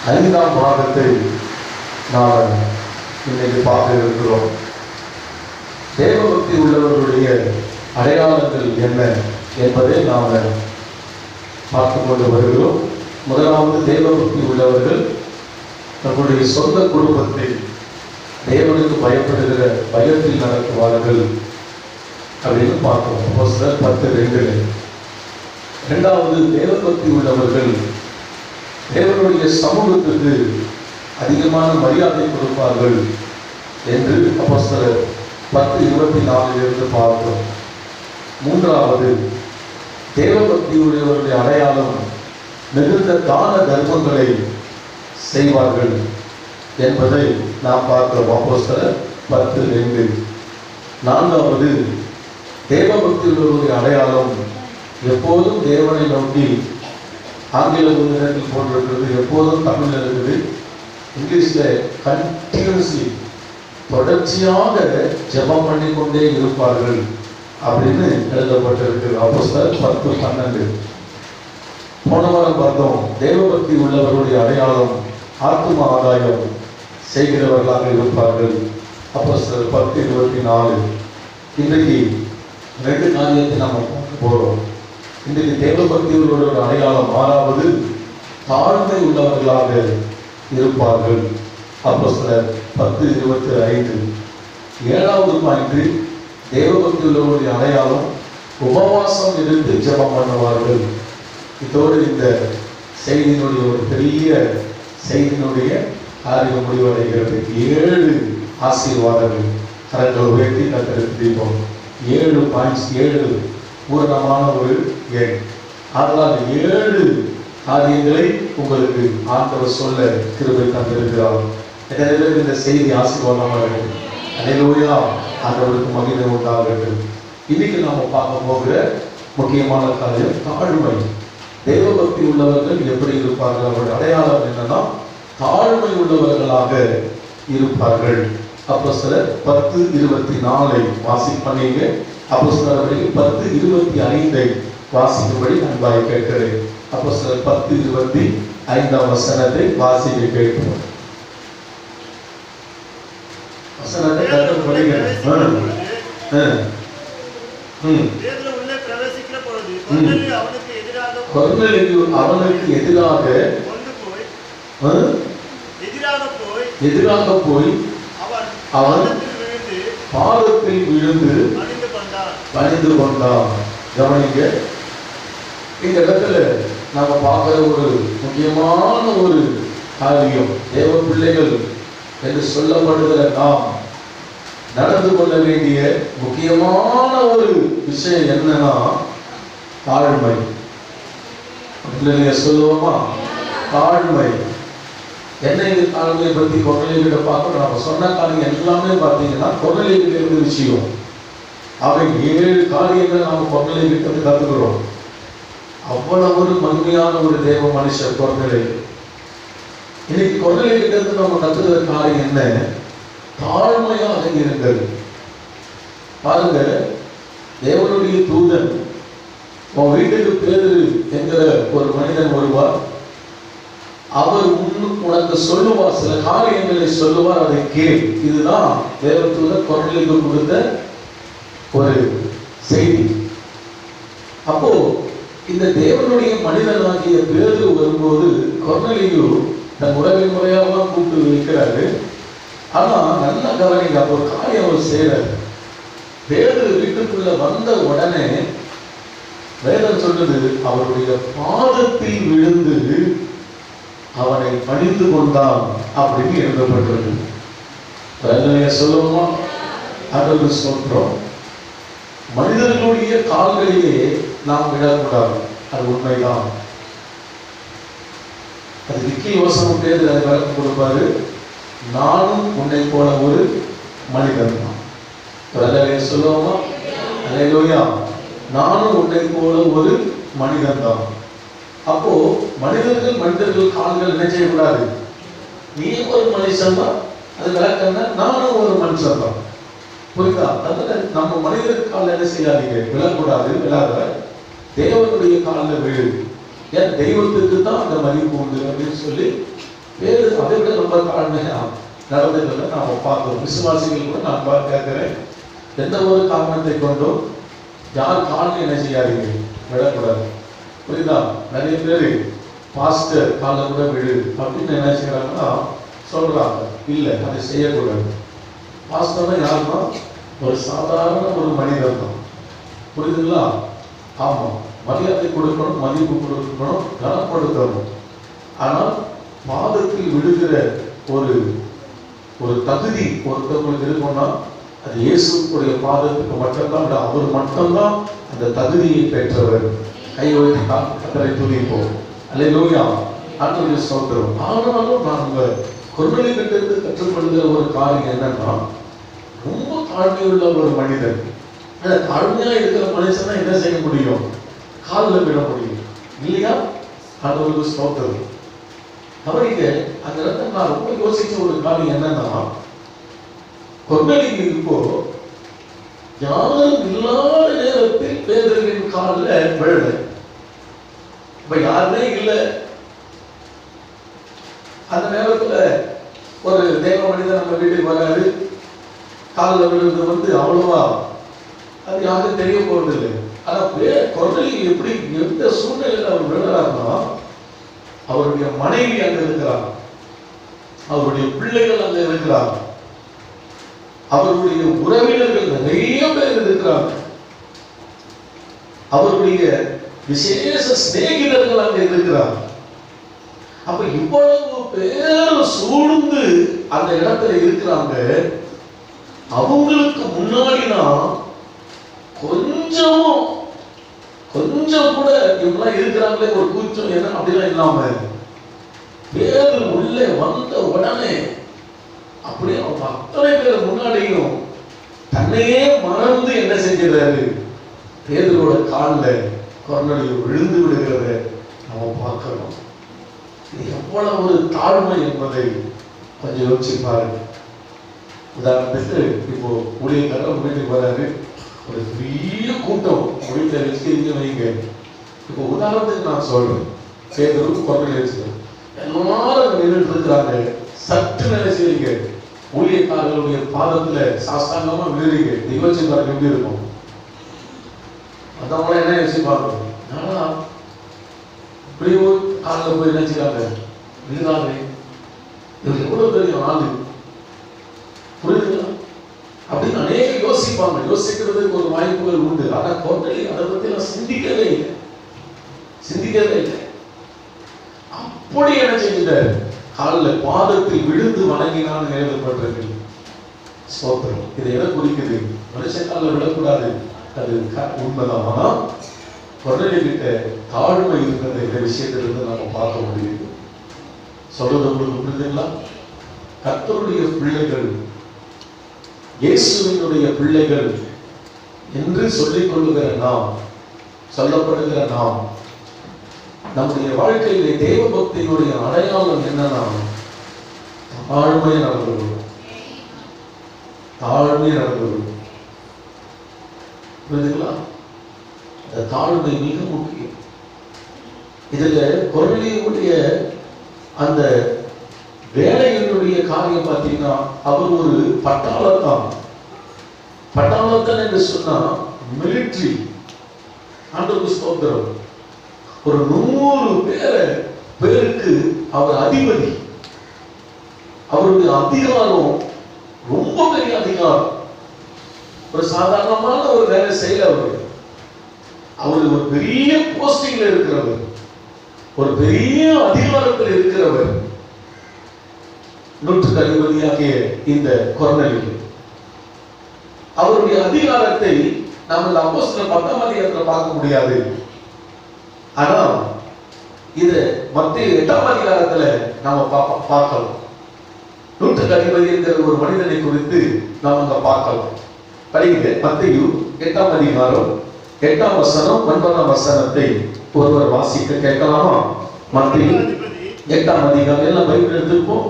5ஆம் பாகத்தை நாம் இன்னைக்கு பார்க்க இருக்கிறோம். தேவபக்தி உள்ளவர்களுடைய அடையாளங்கள் என்ன என்பதை நாம் பார்த்து கொண்டு வருகிறோம். முதலாவது, தேவபக்தி உள்ளவர்கள் தங்களுடைய சொந்த குடும்பத்தை தேவனுக்கு பயப்படுகிற பயத்தில் நடத்துவார்கள் அப்படின்னு பார்க்கிறோம். அப்போஸ்தலர் 10:2. இரண்டாவது, தேவபக்தி உள்ளவர்கள் தேவனுடைய சமூகத்துக்கு அதிகமான மரியாதை கொடுப்பார்கள் என்று அப்போஸ்தலர் 10:24 பார்க்கிறோம். மூன்றாவது, தேவபக்தி உடையவருடைய அடையாளம் மிகுந்த தான தர்மங்களை செய்வார்கள் என்பதை நாம் பார்க்கிறோம். அப்போஸ்தலர் 10:2. நான்காவது, தேவபக்தி உள்ளவருடைய அடையாளம் எப்போதும் தேவனை நோக்கி, ஆங்கில புத்தகத்தில் போட்டிருக்கிறது, எப்போதும் தமிழில் இருக்குது, இங்கிலீஷில் கண்டினியூஸ்லி தொடர்ச்சியாக ஜெபம் பண்ணி கொண்டே இருப்பார்கள் அப்படின்னு எழுதப்பட்டிருக்கு. அப்போஸ்தலர் 10:12. போன வாரம் பார்த்தோம், தேவபக்தி உள்ளவர்களுடைய அடையாளம் ஆத்தும ஆதாயம் செய்கிறவர்களாக இருப்பார்கள். அப்போஸ்தலர் 10:24. இன்றைக்கு 2 காரியத்தை நாம் பார்க்க போகிறோம். இன்றைக்கு தேவபக்தி உள்ளவர்களுடைய அடையாளம் 6வது, தாழ்மை உள்ளவர்களாக இருப்பார்கள். அப்போஸ்தலர் 10:25. 7வது பாயிண்ட், தேவபக்தி உள்ளவர்களுடைய அடையாளம் உபவாசம் இருந்து ஜெபம் பண்ணுவார்கள். இதோடு இந்த செய்தியினுடைய ஒரு பெரிய செய்தியினுடைய காரியம் முடிவடைகிறது. 7 ஆசீர்வாதங்கள் கரங்கள் உயர்த்தி கத்தருக்கு தீபம். 7 பாயிண்ட்ஸ், 7 பூரணமான ஒரு எண். அதனால் 7 காரியங்களை உங்களுக்கு ஆண்டவர் சொல்ல கிருபை தந்திருக்கிறார். எனவே இந்த செய்தி ஆசீர்வாதமாக இருக்கும். அல்லேலூயா, ஆண்டவருக்கு மகிமை உண்டாகட்டும். இன்னைக்கு நாம பார்க்க போகிற முக்கியமான காரியம் தாழ்மை. தேவபக்தி உள்ளவர்கள் எப்படி இருப்பார்கள்? அவருடைய அடையாளம் என்னன்னா தாழ்மை உள்ளவர்களாக இருப்பார்கள். அப்போஸ்தலர் 10:24 வாசிப்பீங்க. அப்போஸ்தலர் 10:25 வாசிக்கும்படி அன்பாய் கேட்கிறேன். அப்போஸ்தலர் 10:25 வாசிக்க கேட்கிறோம். வசனத்தை கர்த்தர் படிக்கிறேன். கொர்நேலியு அவனுக்கு எதிராக போய் அவன் பாதத்தில் விழுந்து பணிந்து கொண்டான். கவனிங்க, இந்த இடத்துல நாம பார்க்கிற ஒரு முக்கியமான ஒரு காரியம், தேவ பிள்ளைகள் என்று சொல்லப்படுகிற நாம் நடந்து கொள்ள வேண்டிய முக்கியமான ஒரு விஷயம் என்னன்னா தாழ்மை. சொல்லுவோமா? தாழ்மை என்ன? இந்த தாழ்மையை பற்றி கொர்நேலியுவிட பார்க்கணும். நம்ம சொன்ன காரியம் எல்லாமே பார்த்தீங்கன்னா கொர்நேலியுவிட இருந்த விஷயம். அவை 7 காரியங்கள் நாம் கொர்நேலியுவிட்ட கற்றுக்கிறோம். அவ்வளவு ஒரு மகிமையான ஒரு தேவ மனுஷர் கொர்நேலியு. இன்னைக்கு கொர்நேலியுவிட்ட இருந்து நம்ம கற்றுக்கிற காரியம் என்ன? தாழ்மையாக இருங்கள். பாருங்க, தேவனுடைய தூதன் உன் வீட்டுக்கு பேதுரு என்கிற ஒரு மனிதன் வருவார். அவர் உனக்கு சொல்லுவார், சில காரியங்களை சொல்லுவார், அதை கேள். இதுதான் தேவ தூதன் கொர்நேலியுவுக்கு கொடுத்த ஒரு செய்தி. அப்போ இந்த தேவனுடைய மனிதனாகிய பேதுரு வரும்போது கொர்நேலியு தன் உறவின் முறையாக கூப்பிட்டு வைக்கிறாரு. ஆனா நல்ல கவனிங்க, அப்போ ஒரு காரியம் அவர் செய்யறாரு. பேதுரு வீட்டுக்குள்ள வந்த உடனே வேதம் சொல்றது, அவருடைய பாதத்தில் விழுந்து அவனை பணிந்து கொண்டான் அப்படின்னு எழுதப்பட்டிருக்கு. சொல்லுவோமா? அது சொல்றோம், மனிதர்களுடைய கால்களிலே நாம் விழக்கூடாது. அது உண்மைதான். அது விக்கில் வசனம் பேர் அதை விளக்கம் கொடுப்பாரு. நானும் உன்னை போல ஒரு மனிதன் தான். சொல்லுவோமா? அல்லேலூயா. நானும் உன்னை போல ஒரு மனிதன் தான். அப்போ மனிதர்கள் கால்கள் என்ன செய்யக்கூடாது? நீ ஒரு மனுஷன் தான், அது விளக்கம். நானும் ஒரு மனுஷன் தான். புரியுதா? அதனால நம்ம மனிதருக்கு காலில் என்ன செய்யாதீங்க, விழக்கூடாது. விழாத தேவனுடைய காலில் விழு. ஏன்? தெய்வத்துக்கு தான் அந்த மதிப்பு உண்டு அப்படின்னு சொல்லி பேரு அதை விட ரொம்ப தாழ்மையா நடந்ததில்லை நாம பார்க்கிறோம். விசுவாசிகள் கூட நான் கேட்கிறேன், எந்த ஒரு காரணத்தை கொண்டும் யார் காலில் என்ன செய்யாதீங்க, விடக்கூடாது. புரியுதா? நிறைய பேர் பாஸ்டர் காலில் கூட விடு அப்படின்னு என்ன செய்யறாங்கன்னா சொல்றாங்க. இல்லை, அதை செய்யக்கூடாது. பாஸ்டர்னா யாருன்னா ஒரு சாதாரண ஒரு மனிதர் தான். புரியுதுங்களா? ஆமா, மரியாதை கொடுக்கணும், மதிப்பு கொடுக்கணும், கனப்படுத்தணும். ஆனால் பாதத்தில் விடுகிற ஒரு ஒரு தகுதி ஒருத்தவங்களுக்கு இருக்கும்னா அது இயேசுடைய பாதத்துக்கு மட்டும்தான். அவர் மட்டும்தான் அந்த தகுதியை பெற்றவர். கை வைத்து கர்த்தரை துதிப்போம். அல்லேலூயா, ஆண்டவருடைய ஸ்தோத்திரம். ஆனாலும் நாங்கள் கொர்நேலியுவிட்ட இருந்து கற்றுக்கொள்கிற ஒரு காரியம் என்னன்னா, ரொம்ப தாழ்மையுள்ள ஒரு மனிதன். அந்த தாழ்மையா இருக்கிற மனுஷனா என்ன செய்ய முடியும்? காலில் விட முடியும் இல்லையா? ஆண்டவருக்கு ஸ்தோத்திரம். அவருக்கு அந்த இடத்துல நான் ரொம்ப யோசிச்ச ஒரு காரியம் என்னன்னா, கொர்நேலியு இப்போ யாரும் இல்லாத நேரத்தில் பேதுருவின் காலில் விழல. இப்ப யாருமே இல்லை. அந்த நேரத்துல ஒரு தேவ மனிதன் நம்ம வீட்டுக்கு வராரு, காலில் விழுந்து அவ்வளவா அது யாருக்கும் தெரிய போறதில்லை. ஆனா கொர்நேலியு எப்படி எந்த சூழ்நிலையில் அவர் விழுறாருன்னா, அவருடைய மனைவி அங்க இருக்கிறார், அவருடைய பிள்ளைகள் அங்க இருக்கிறார், அவருடைய உறவினர்கள் நிறைய பேர் இருக்கிறாங்க, அவருடைய விசேஷ சிநேகிதர்கள் அங்க இருக்கிறார். அப்ப இவ்வளவு பேர் சூழ்ந்து அந்த இடத்துல இருக்கிறாங்க. அவங்களுக்கு முன்னாடி நான் கொஞ்சம் கூட இவங்கெல்லாம் இருக்கிறாங்களே ஒரு கூச்சம் என்ன அப்படிலாம் இல்லாம பேரு உள்ளே வந்த உடனே அப்படியே அவங்க அத்தனை பேர் முன்னாடியும் தன்னையே மறந்து என்ன செஞ்சிடறாரு, பேதுருவோட காலில் கொர்நேலியு விழுந்து விடுகிறத நம்ம பார்க்கணும். எவ்வளவு ஒரு தாழ்மை என்பதை கொஞ்சம் யோசிச்சு பாருங்க. உதாரணத்துக்கு இப்போ ஊழியக்காரர் வீட்டுக்கு வராரு, ஒரு பெரிய கூட்டம் வீட்டில் வச்சுக்கிறீங்க வைங்க. இப்போ உதாரணத்துக்கு நான் சொல்றேன், பேதுரு கொர்நேலியு எல்லாரும் நின்றுட்டு இருக்கிறாங்க. சற்று நினைச்சீங்க ஊழியக்காரர்களுடைய பாதத்துல சாஸ்தாங்கமா விழுறீங்க, யோசிச்சு பாருங்க எப்படி இருக்கும். அதவங்கள என்ன யோசிப்பாங்க, நானா இப்படி காலில் போய் நினைச்சுக்காங்க விழுதாங்க, இவருக்கு எவ்வளவு பெரிய ஆளு, புரியுதுங்களா? அப்படின்னு அநேக யோசிப்பாங்க. யோசிக்கிறதுக்கு ஒரு வாய்ப்புகள் உண்டு. ஆனா கொர்நேலியு அதை பத்தி நான் சிந்திக்கவே இல்லை. அப்படி என்ன செஞ்சுட்டாரு, காலில் பாதத்தில் விழுந்து வணங்கினான்னு எழுதப்பட்டிருக்கு. ஸ்தோத்திரம். இது எதை குறிக்குது? மனுஷன் காலில் விடக்கூடாது, அது உண்மைதான். ஆனா கொர்நேலியு கிட்ட தாழ்மை இருக்கிற இந்த விஷயத்திலிருந்து நாம பார்க்க முடியுது. சொல்றது உங்களுக்கு புரியுதுங்களா? கர்த்தருடைய பிள்ளைகள், இயேசுவினுடைய பிள்ளைகள் என்று சொல்லிக் கொள்ளுகிற நாம், சொல்லப்படுகிற நாம், நம்முடைய வாழ்க்கையிலே தேவ பக்தியினுடைய அடையாளம் என்னன்னா தாழ்மையை நடந்து கொள்ளும். புரியுதுங்களா? அந்த தாழ்மை மிக முக்கியம். இதுல கொர்நேலியுடைய அந்த வேலையினுடைய காரியம் பார்த்தீங்கன்னா, அவர் ஒரு பட்டாளத்தான் என்று சொன்னா மிலிட்ரி. ஆண்டவருக்கு ஸ்தோத்திரம். ஒரு 100 பேருக்கு அவர் அதிபதி. அவருடைய அதிகாரம் ரொம்ப பெரிய அதிகாரம். ஒரு சாதாரணமான ஒரு வேலை செய்யல. அவர் ஒரு பெரிய போஸ்டிங்ல இருக்கிறவர், ஒரு பெரிய அதிகாரத்தில் இருக்கிறவர். 100க்கு அதிபதியாகிய இந்த கொர்நேலியு அவருடைய அதிகாரத்தை நம்ம அப்போஸ்தலர் 10ஆம் அதிகாரத்தில் பார்க்க முடியாது. ஆனா இது மத்தேயு 8ஆம் அதிகாரத்துல நாம பார்க்கலாம். 100க்கு அதிபதி என்கிற ஒரு மனிதனை குறித்து நாம் அங்க பார்க்கலாம். படிங்க, மத்தேயு 8ஆம் அதிகாரம் 8ஆம் வசனம் 9ஆம் வசனத்தை ஒருவர் வாசிக்க கேட்கலாமா? மத்தேயு 8ஆம் அதிகாரம், எல்லாம் பைபிள் எடுத்துப்போம்.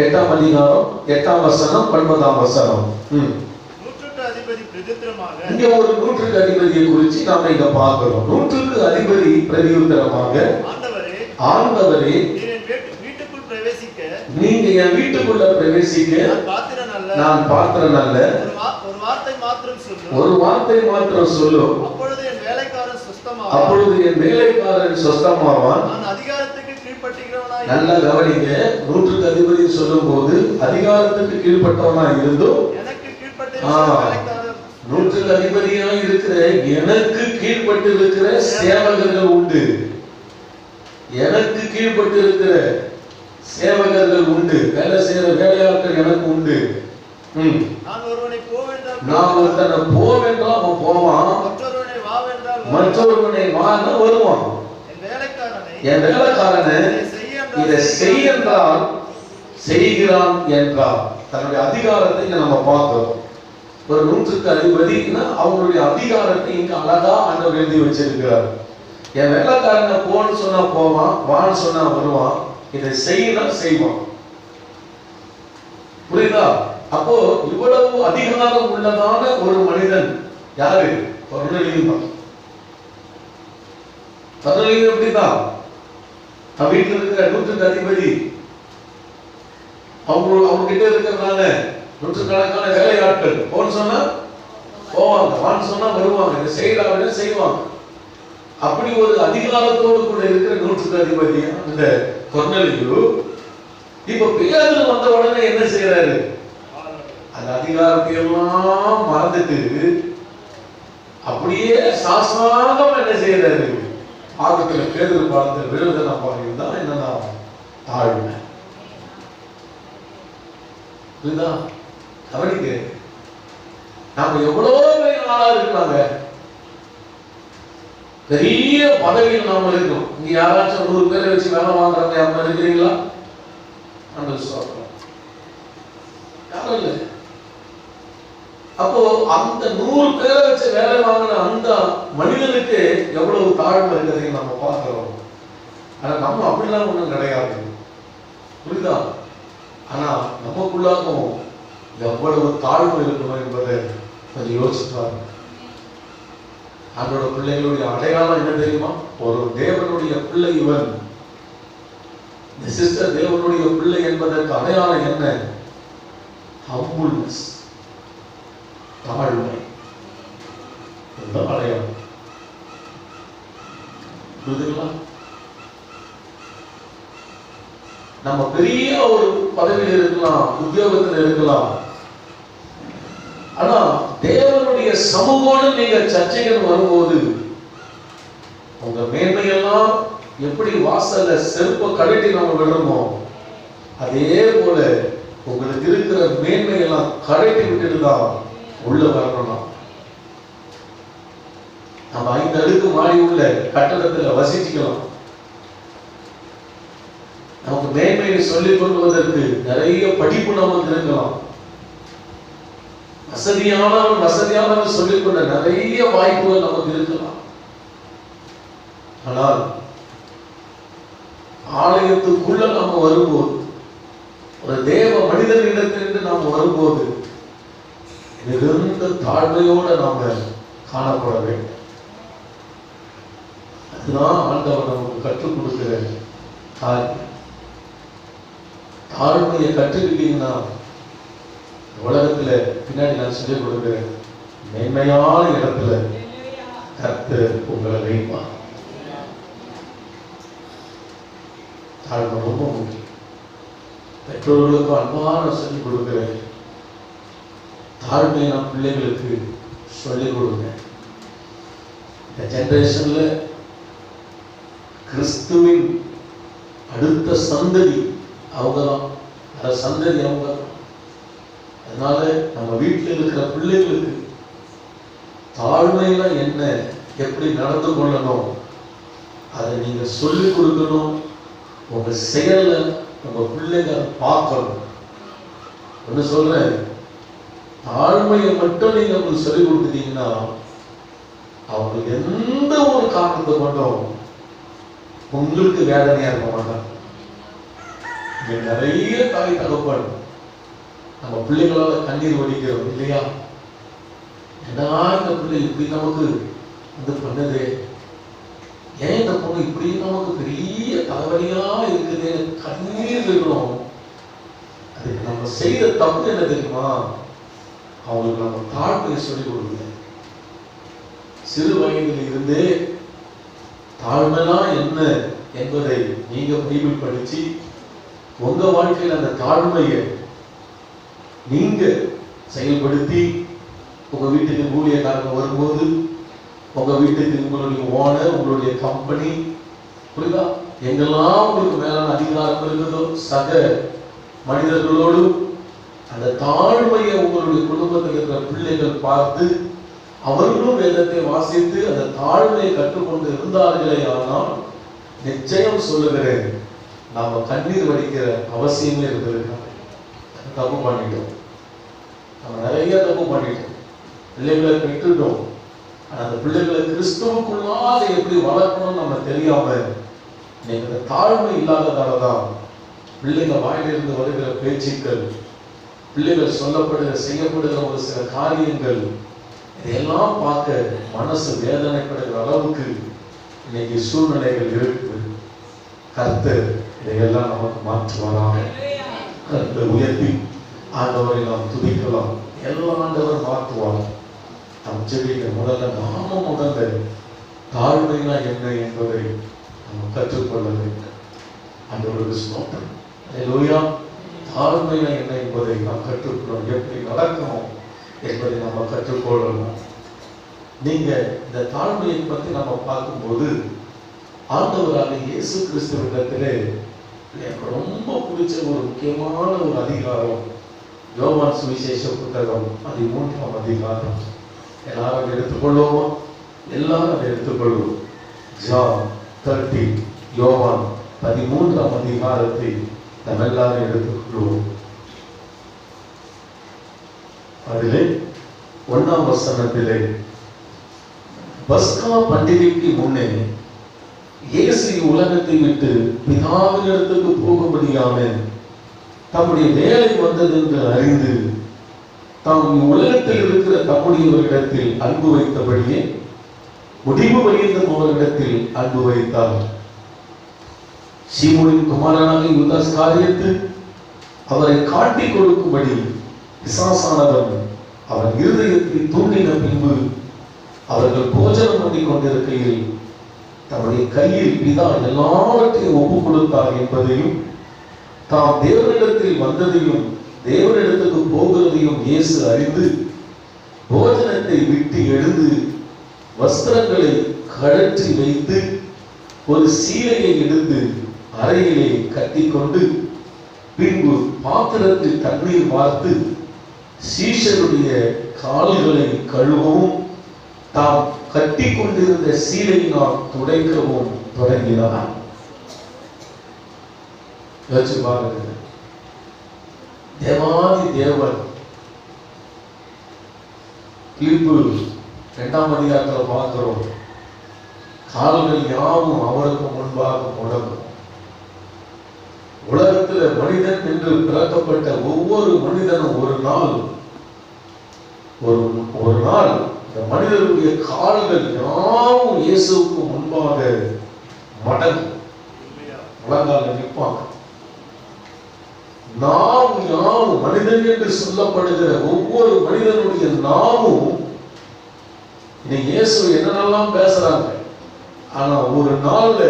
8ஆம் அதிகாரம் 8ஆம் வசனம் 9ஆம் வசனம். இங்க ஒரு 100க்கு அதிபதியை குறித்து நாம இங்க பார்க்கிறோம். 100க்கு அதிபதி பிரதியுத்தரமாக, ஆண்டவரே நீங்க என் வீட்டுக்குள்ள பிரவேசிக்க நான் பாத்திரன் அல்ல. ஒரு வார்த்தை மாத்திரம் சொல்லு, அப்பொழுது என் வேலைக்காரன் சுத்தமாவான். நல்லா கவனிங்க. நூற்றுக்கு அதிபதி சொல்லும் போது அதிகாரத்துக்கு கீழ்பட்டவனா இருந்தும், நூற்றுக்கு அதிபதியா இருக்கிற எனக்கு கீழ்பட்டு இருக்கிற சேவகர்கள் உண்டு. எனக்கு கீழ்பட்டு இருக்கிற சேவகர்கள் உண்டு. வேலை செய்யற வேலையாட்கள் எனக்கு உண்டு. நான் ஒருத்தனை போவென்றால் அவன் போவான், மற்றொருவனை வான்னா வருவான். என் வேலைக்காரனை இதை செய் என்றால் செய்கிறான் என்றால் தன்னுடைய அதிகாரத்தை இங்க நம்ம பார்க்கிறோம். ஒரு நூற்றுக்கு அதிபதினா அவங்களுடைய அதிகாரத்தை இங்க அழகா ஆண்டவர் எழுதி வச்சிருக்கிறார். என் வேலைக்காரனை போன்னு சொன்னா போவான், வான்னு சொன்னா வருவான், இதை செய்யலாம் செய்வான். புரியுதா? அப்போ இவ்வளவு அதிகாரம் உள்ளதான ஒரு மனிதன் யாரு? கொர்நேலியுஸ். கொர்நேலியுஸ் எப்படிதான் வீட்டில் இருக்கிற நூற்றுக்கு அதிபதி அவங்க கிட்ட இருக்கிறதுனால நூற்றுக்கணக்கான வேலையாட்கள் போன்னு சொன்னா போவாங்க, வான்னு சொன்னா வருவாங்க, இதை செய்யறாங்க செய்வாங்க. அப்படி ஒரு அதிகாரத்தோடு கூட இருக்கிற நூற்றுக்கு அதிபதி அந்த கொர்நேலியுஸ் இப்ப பேதுரு வந்த உடனே என்ன செய்யறாரு? அந்த அதிகாரத்தை எல்லாம் மறந்துட்டு அப்படியே சாஸ்திராகம் என்ன செய்யறாரு? ஆகத்துல பேதுரு பாடத்தை விழுதன பாருங்க என்னன்னா தாழ்மை. இதுதான் கவனிக்க. நாம எவ்வளவு பெரிய ஆளா இருக்கிறாங்க, பெரிய பதவியில் நாம இருக்கோம். இங்க யாராச்சும் 100 பேரை வச்சு வேலை வாங்குறவங்க யாரும் இருக்கிறீங்களா? யாரும் இல்லை. அப்போ அந்த 100 பேரை வச்சு வேலை வாங்கின அந்த மனிதனுக்கு எவ்வளவு தாழ்மை இருக்கிறதையும் நம்ம பார்க்கிறோம். ஆனா நம்ம அப்படிலாம் ஒண்ணும் கிடையாது, புரியுதா? ஆனா நமக்குள்ளாகவும் எவ்வளவு தாழ்மை இருக்கணும் என்பதை கொஞ்சம் யோசிப்பாரு. அவரோட பிள்ளைகளுடைய அடையாளம் என்ன தெரியுமா? ஒரு தேவனுடைய பிள்ளை இவன், இந்த சிஸ்டர் தேவனுடைய பிள்ளை என்பதற்கு அடையாளம் என்ன? ஹம்பிள்னஸ், தாழ்மை. அடையாளம் புரியுதுங்களா? நம்ம பெரிய ஒரு பதவியில் இருக்கலாம், உத்தியோகத்தில் இருக்கலாம், ஆனா தேவனுடைய சமூகோடு நீங்க சர்ச்சைகள் வரும்போது உங்க மேன்மையெல்லாம் எப்படி வாசல்ல செருப்ப கழட்டி நம்ம விடுறோமோ அதே போல உங்களுக்கு இருக்கிற மேன்மையெல்லாம் கழட்டி விட்டுட்டு தான் உள்ள வரணும். நம்ம 5 அடுக்கு மாடி உள்ள கட்டடத்துல வசிச்சுக்கலாம். நமக்கு மேன்மையை சொல்லிக் கொள்வதற்கு நிறைய படிப்பு நமக்கு இருக்கலாம். வசதியானவன் சொல்லிக்கொண்ட நிறைய வாய்ப்புகள் நமக்கு இருக்கலாம். ஆனால் ஆலயத்துக்குள்ள நம்ம வரும்போது, ஒரு தேவ மனிதனிடத்திலிருந்து நாம் வரும்போது மிகுந்த தாழ்மையோட நாம காணப்பட வேண்டும். அதுதான் ஆண்டவர் நமக்கு கற்றுக் கொடுக்கிற காரியம். தாழ்மையை கற்றுக்கிட்டீங்கன்னா உலகத்துல பின்னாடி நான் சொல்லிக் கொடுக்கிறேன், மேன்மையான இடத்துல கர்த்தர் உங்களை வைப்பார். தாழ்மை ரொம்ப முக்கியம். பெற்றோர்களுக்கு அன்பான சொல்லிக் கொடுக்கிறேன், தாழ்மையை நம் பிள்ளைகளுக்கு சொல்லிக் கொடுங்க. இந்த ஜெனரேஷன்ல கிறிஸ்துவின் அடுத்த சந்ததி அவங்கதான், அந்த சந்ததி அவங்க. அதனால நம்ம வீட்டில் இருக்கிற பிள்ளைகளுக்கு தாழ்மையில என்ன, எப்படி நடந்து கொள்ளணும், அதை நீங்க சொல்லிக் கொடுக்கணும். உங்க செயல்ல நம்ம பிள்ளைங்க பார்க்கணும். ஒண்ணு சொல்றேன், தாழ்மையை மட்டும் நீங்க உங்களுக்கு சொல்லிக் கொடுத்துட்டீங்கன்னா அவங்களுக்கு எந்த ஒரு காரணத்தை கொண்டும் உங்களுக்கு வேதனையா இருக்க மாட்டாங்க. இங்க நிறைய தாய் தகப்பன் நம்ம பிள்ளைகளால கண்ணீர் வடிக்கிறோம் இல்லையா? ஏன்னா இந்த பிள்ளை இப்படி நமக்கு வந்து பண்ணது, ஏன் இந்த பொண்ணு இப்படி நமக்கு பெரிய தலைவலியா இருக்குது, கண்ணீர் விடுறோம். அதுக்கு நம்ம செய்த தப்பு என்ன தெரியுமா? அவங்களுக்கு நம்ம தாழ்மையை சொல்லிக் கொடுக்கல. சிறு வயதில் இருந்தே தாழ்மைனா என்ன என்பதை நீங்க பைபிள் படிச்சு உங்க வாழ்க்கையில் அந்த தாழ்மையை நீங்க செயல்படுத்தி உங்க வீட்டுக்கு ஊழியக்காரங்க வரும்போது, உங்க வீட்டுக்கு உங்களுடைய ஓனர், உங்களுடைய கம்பெனி, புரியுதா, எங்கெல்லாம் உங்களுக்கு மேலான அதிகாரம் இருக்குதோ சக மனிதர்களோடு அந்த தாழ்மையை உங்களுடைய குடும்பத்தில் இருக்கிற பிள்ளைகள் பார்த்து அவர்களும் வேதத்தை வாசித்து அந்த தாழ்மையை கற்றுக்கொண்டு இருந்தார்களே ஆனால் நிச்சயம் சொல்லுகிறேன், நாம கண்ணீர் வடிக்கிற அவசியமே இருந்திருக்காங்க. தப்பு பண்ணிட்டோம், நம்ம நிறைய தப்பு பண்ணிட்டோம், பிள்ளைகளை பெற்றுட்டோம். அந்த பிள்ளைகளை கிறிஸ்துவுக்குள்ளாக எப்படி வளர்க்கணும் நம்ம தெரியாம நீங்க தாழ்மை இல்லாததாலதான் பிள்ளைங்க வாயிலிருந்து வருகிற பேச்சுக்கள், பிள்ளைகள் சொல்லப்படுகிற செய்யப்படுகிற ஒரு சில காரியங்கள், இதையெல்லாம் பார்க்க மனசு வேதனைப்படுகிற அளவுக்கு இன்னைக்கு சூழ்நிலைகள் இருக்கு. கர்த்தர் இதையெல்லாம் நமக்கு மாற்றுவாராக. கர்த்தர் உயர்த்தி ஆண்டவரை நாம் துதிக்கலாம். எல்லா ஆண்டவர் மாற்றுவார். நம் செடிக்க முதல்ல தாழ்மைனா என்ன என்பதை நம்ம கற்றுக்கொள்ள வேண்டும். ஆண்டவருக்கு ஸ்தோத்திரம். அல்லேலூயா. தாழ்மைனா என்ன என்பதை நாம் கற்றுக்கொள்ளணும். எப்படி நடக்கணும் என்பதை நம்ம கற்றுக்கொள்ளணும். நீங்க இந்த தாழ்மையை பற்றி நம்ம பார்க்கும்போது ஆண்டவராக இயேசு கிறிஸ்துவிடத்திலே எனக்கு ரொம்ப பிடிச்ச ஒரு முக்கியமான ஒரு அதிகாரம் யோவான் சுவிசேஷ புத்தகம் 13ஆம் அதிகாரம். எல்லாரும் எடுத்துக்கொள்வோமா? எல்லாரும் அதை எடுத்துக்கொள்வோம். ஜான் 30, யோவான் 13ஆம் அதிகாரத்தை நம்ம எல்லாரும் எடுத்துக்கொள்வோம். அதிலே 1ஆம் வசனத்திலே, பஸ்கா பண்டிகைக்கு முன்னே இயேசு உலகத்தை விட்டு பிதாவினிடத்துக்கு போகும்படியான தம்முடைய வேலை வந்தது என்று அறிந்து தாம் உலகத்தில் இருக்கிற தம்முடையவரிடத்தில் அன்பு வைத்தபடியே முடிவு பரியந்தம் அவரிடத்தில் அன்பு வைத்தார். சீமோனின் குமாரனாக யூதாஸ் காரியத்து அவரை காட்டிக் கொடுக்கும்படி பிசாசானவன் அவன் இருதயத்தை தூண்டின பின்பு அவர்கள் போஜனம் பண்ணி கொண்டிருக்கையில் தம்முடைய கையில் பிதா எல்லாவற்றையும் ஒப்புக் கொடுத்தார் என்பதையும் தாம் தேவனிடத்தில் வந்ததையும் தேவனிடத்துக்கு போகிறதையும் இயேசு அறிந்து போஜனத்தை விட்டு எழுந்து வஸ்திரங்களை கழற்றி வைத்து ஒரு சீலையை எடுத்து அறையிலே கட்டிக்கொண்டு பின்பு பாத்திரத்தில் தண்ணீர் வார்த்து சீஷருடைய கால்களை கழுவவும் தாம் கட்டி கொண்டிருந்த சீலையினால் துடைக்கவும் தொடங்கினார். யோசிச்சு பாருங்க. தேவாதி தேவன் பிலிப்பு 2ஆம் அதிகாரத்தில் பார்க்கிறோம். கால்கள் யாவும் அவருக்கு முன்பாக முடங்கும். உலகத்தில் மனிதன் என்று பிறக்கப்பட்ட ஒவ்வொரு மனிதனும் ஒரு நாள் இந்த மனிதனுடைய கால்கள் யாவும் இயேசுவுக்கு முன்பாக மடங்கும், முழங்கால நிற்பாங்க. நாம் யாவும் மனிதன் என்று சொல்லப்படுகிற ஒவ்வொரு மனிதனுடைய நாமும் இன்னைக்கு இயேசு என்னென்னலாம் பேசுறாங்க, ஆனா ஒரு நாள்ல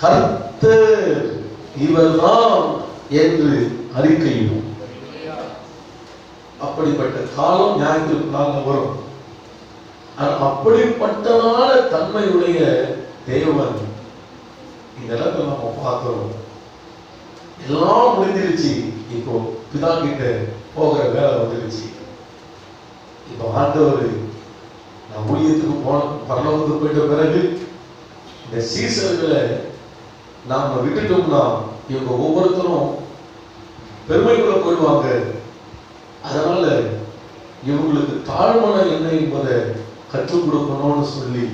கர்த்தர் இவர்தான் என்று அறிக்கையிடும். அப்படிப்பட்ட காலம் நியாயத்திற்கு நாள்ல வரும். அப்படிப்பட்டதான தன்மையுடைய தேவன் இந்த இடத்துல நம்ம பார்க்கிறோம். எல்லாம் முடிஞ்சிருச்சு, இப்போ பிதா கிட்ட போகிற வேலை வந்துருச்சு. இப்போ ஆண்டவர் நான் ஊழியத்துக்கு பரலோகத்துக்கு போயிட்ட பிறகு இந்த சீசர்களை நாம விட்டுட்டோம்னா இவங்க ஒவ்வொருத்தரும் பெருமைக்குள்ள போயிடுவாங்க. அதனால இவங்களுக்கு தாழ்மன என்ன என்பதை கற்றுக் கொடுக்கணும்னு சொல்லி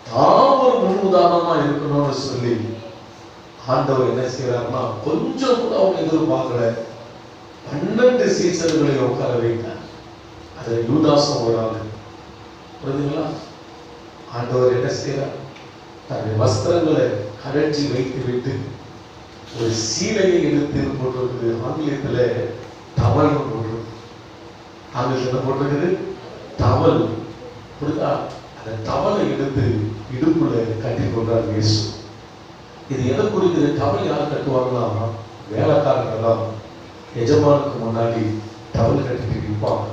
தாம் ஒரு முன் உதாரணமா இருக்கணும்னு சொல்லி ஆண்டவர் என்ன செய்யறாருன்னா கொஞ்சம் கூட அவங்க எதிர்பார்க்கல. 12 சீசர்களை உட்கார வைத்தார். அதுல யூதாசும் ஒரு ஆளு. புரியுதுங்களா? ஆண்டவர் என்ன செய்யறார்? தன்னுடைய வஸ்திரங்களை கழற்றி வைத்து விட்டு ஒரு சீலையை எடுத்து போட்டிருக்குது. ஆங்கிலத்தில் டவல் போட்டு, ஆங்கிலத்தில் போட்டிருக்குது டவல். புரியுதா? அந்த டவலை எடுத்து இடுப்புல கட்டி கொண்டார் இயேசு. இது எதை குறிக்குது? டவல் யார் கட்டுவாங்கன்னா வேலைக்காரங்க தான் எஜமானுக்கு முன்னாடி டவல் கட்டிட்டு இருப்பாங்க.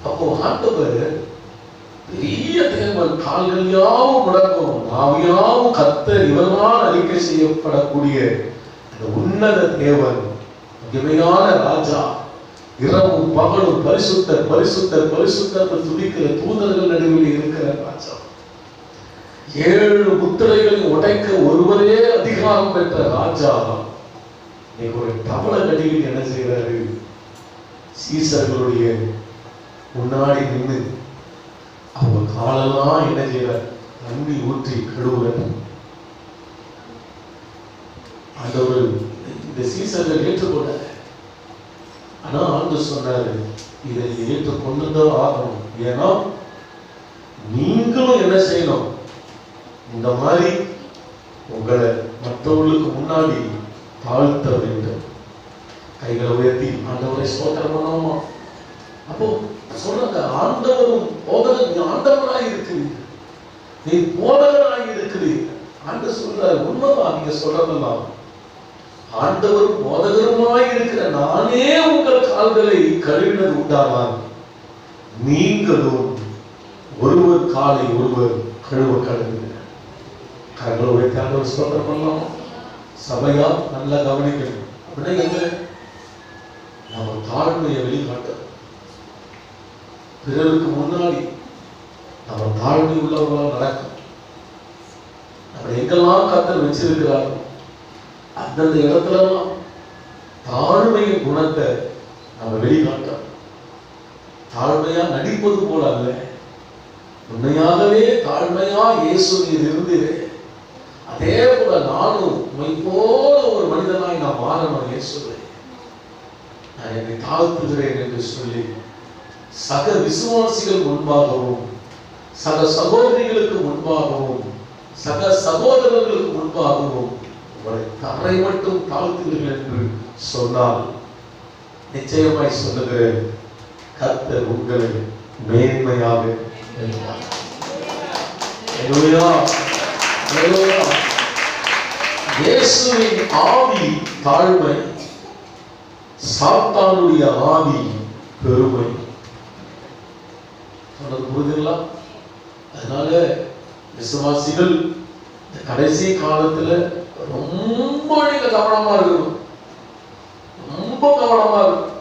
அப்போ ஆண்டவர் பெரிய தேவன், கால்கள் யாவும் முடங்கும், நாவியாவும் கர்த்தர் இவனால் அறிக்கை செய்யப்படக்கூடிய அந்த உன்னத தேவன், மகிமையான ராஜா, இரவும் பகலும் பரிசுத்தர் பரிசுத்தர் பரிசுத்தர் துதிக்கிற தூதர்கள் நடுவில் இருக்கிற ராஜா, 7 முத்திரைகளை உடைக்க ஒருவரே அதிகாரம் பெற்ற ராஜா இன்னைக்கு ஒரு டவலை கட்டிக்கிட்டு என்ன செய்யறாரு? சீசர்களுடைய முன்னாடி நின்று அவங்க காலெல்லாம் என்ன செய்யறார்? தண்ணி ஊற்றி கழுவுறார். ஆண்டவர் இந்த சீசர்கள் ஏற்றுக்கொண்டார். ஆனா ஆண்டவர் சொன்னாரு, இதை ஏற்றுக்கொண்டுதான் ஆகணும். ஏன்னா நீங்களும் என்ன செய்யணும்? இந்த மாதிரி உங்களை மற்றவர்களுக்கு முன்னாடி தாழ்த்த வேண்டும். கைகளை உயர்த்தி ஆண்டவரை ஸ்தோத்திரம் பண்ணுவோமா? அப்போ சொல்றாங்க, ஆண்டவரும் போதகரும் ஆண்டவராய் இருக்கிறீர்கள், நீ போதகராய் இருக்கிறீர்கள். ஆண்டவர் சொல்றாரு, உண்மைதான் நீங்க சொல்றதெல்லாம். ஆண்டவரும் போதகருமாய் இருக்கிற நானே உங்கள் கால்களை கழுவினது உண்டானால் நீங்களும் ஒருவர் காலை ஒருவர் கழுவ கழுவுங்க. கரங்களை உயர்த்தி ஆண்டவர் ஸ்தோத்திரம் பண்ணலாம். சபையா நல்லா கவனிக்கணும். அப்படின்னா என்ன? நம்ம தாழ்மையை வெளிக்காட்ட, பிறருக்கு முன்னாடி நம்ம தாழ்மை உள்ளவர்களாக நடக்கும். நம்ம எங்கெல்லாம் கர்த்தர் வச்சிருக்கிறாரோ அந்தந்த இடத்துலலாம் தாழ்மையின் குணத்தை நம்ம வெளிக்காட்டோம். தாழ்மையா நடிப்பது போல அல்ல, உண்மையாகவே தாழ்மையா இயேசு நீர் இருந்தீரே, அதே போல நானும் உண்மை போல ஒரு மனிதனாய் நான் மாறணும். இயேசுவே, நான் என்னை தாழ்த்துகிறேன் என்று சொல்லி சக விசுவாசிகள் முன்பாகவும், சக சகோதரிகளுக்கு முன்பாகவும், சக சகோதரர்களுக்கு முன்பாகவும் உங்களை தரை மட்டும் தாழ்த்துகிறீர்கள் என்று சொன்னால் நிச்சயமாய் சொல்லுகிறேன், கர்த்தர் உங்களை மேன்மையாக எழுப்பார். இயேசுவின் ஆவி தாழ்மை, சாத்தானுடைய ஆவி பெருமை. சொன்னது புரியுதுங்களா? அதனால விசுவாசிகள் இந்த கடைசி காலத்துல ரொம்ப நீங்க கவனமா இருக்கணும். ரொம்ப கவனமா இருக்கணும்.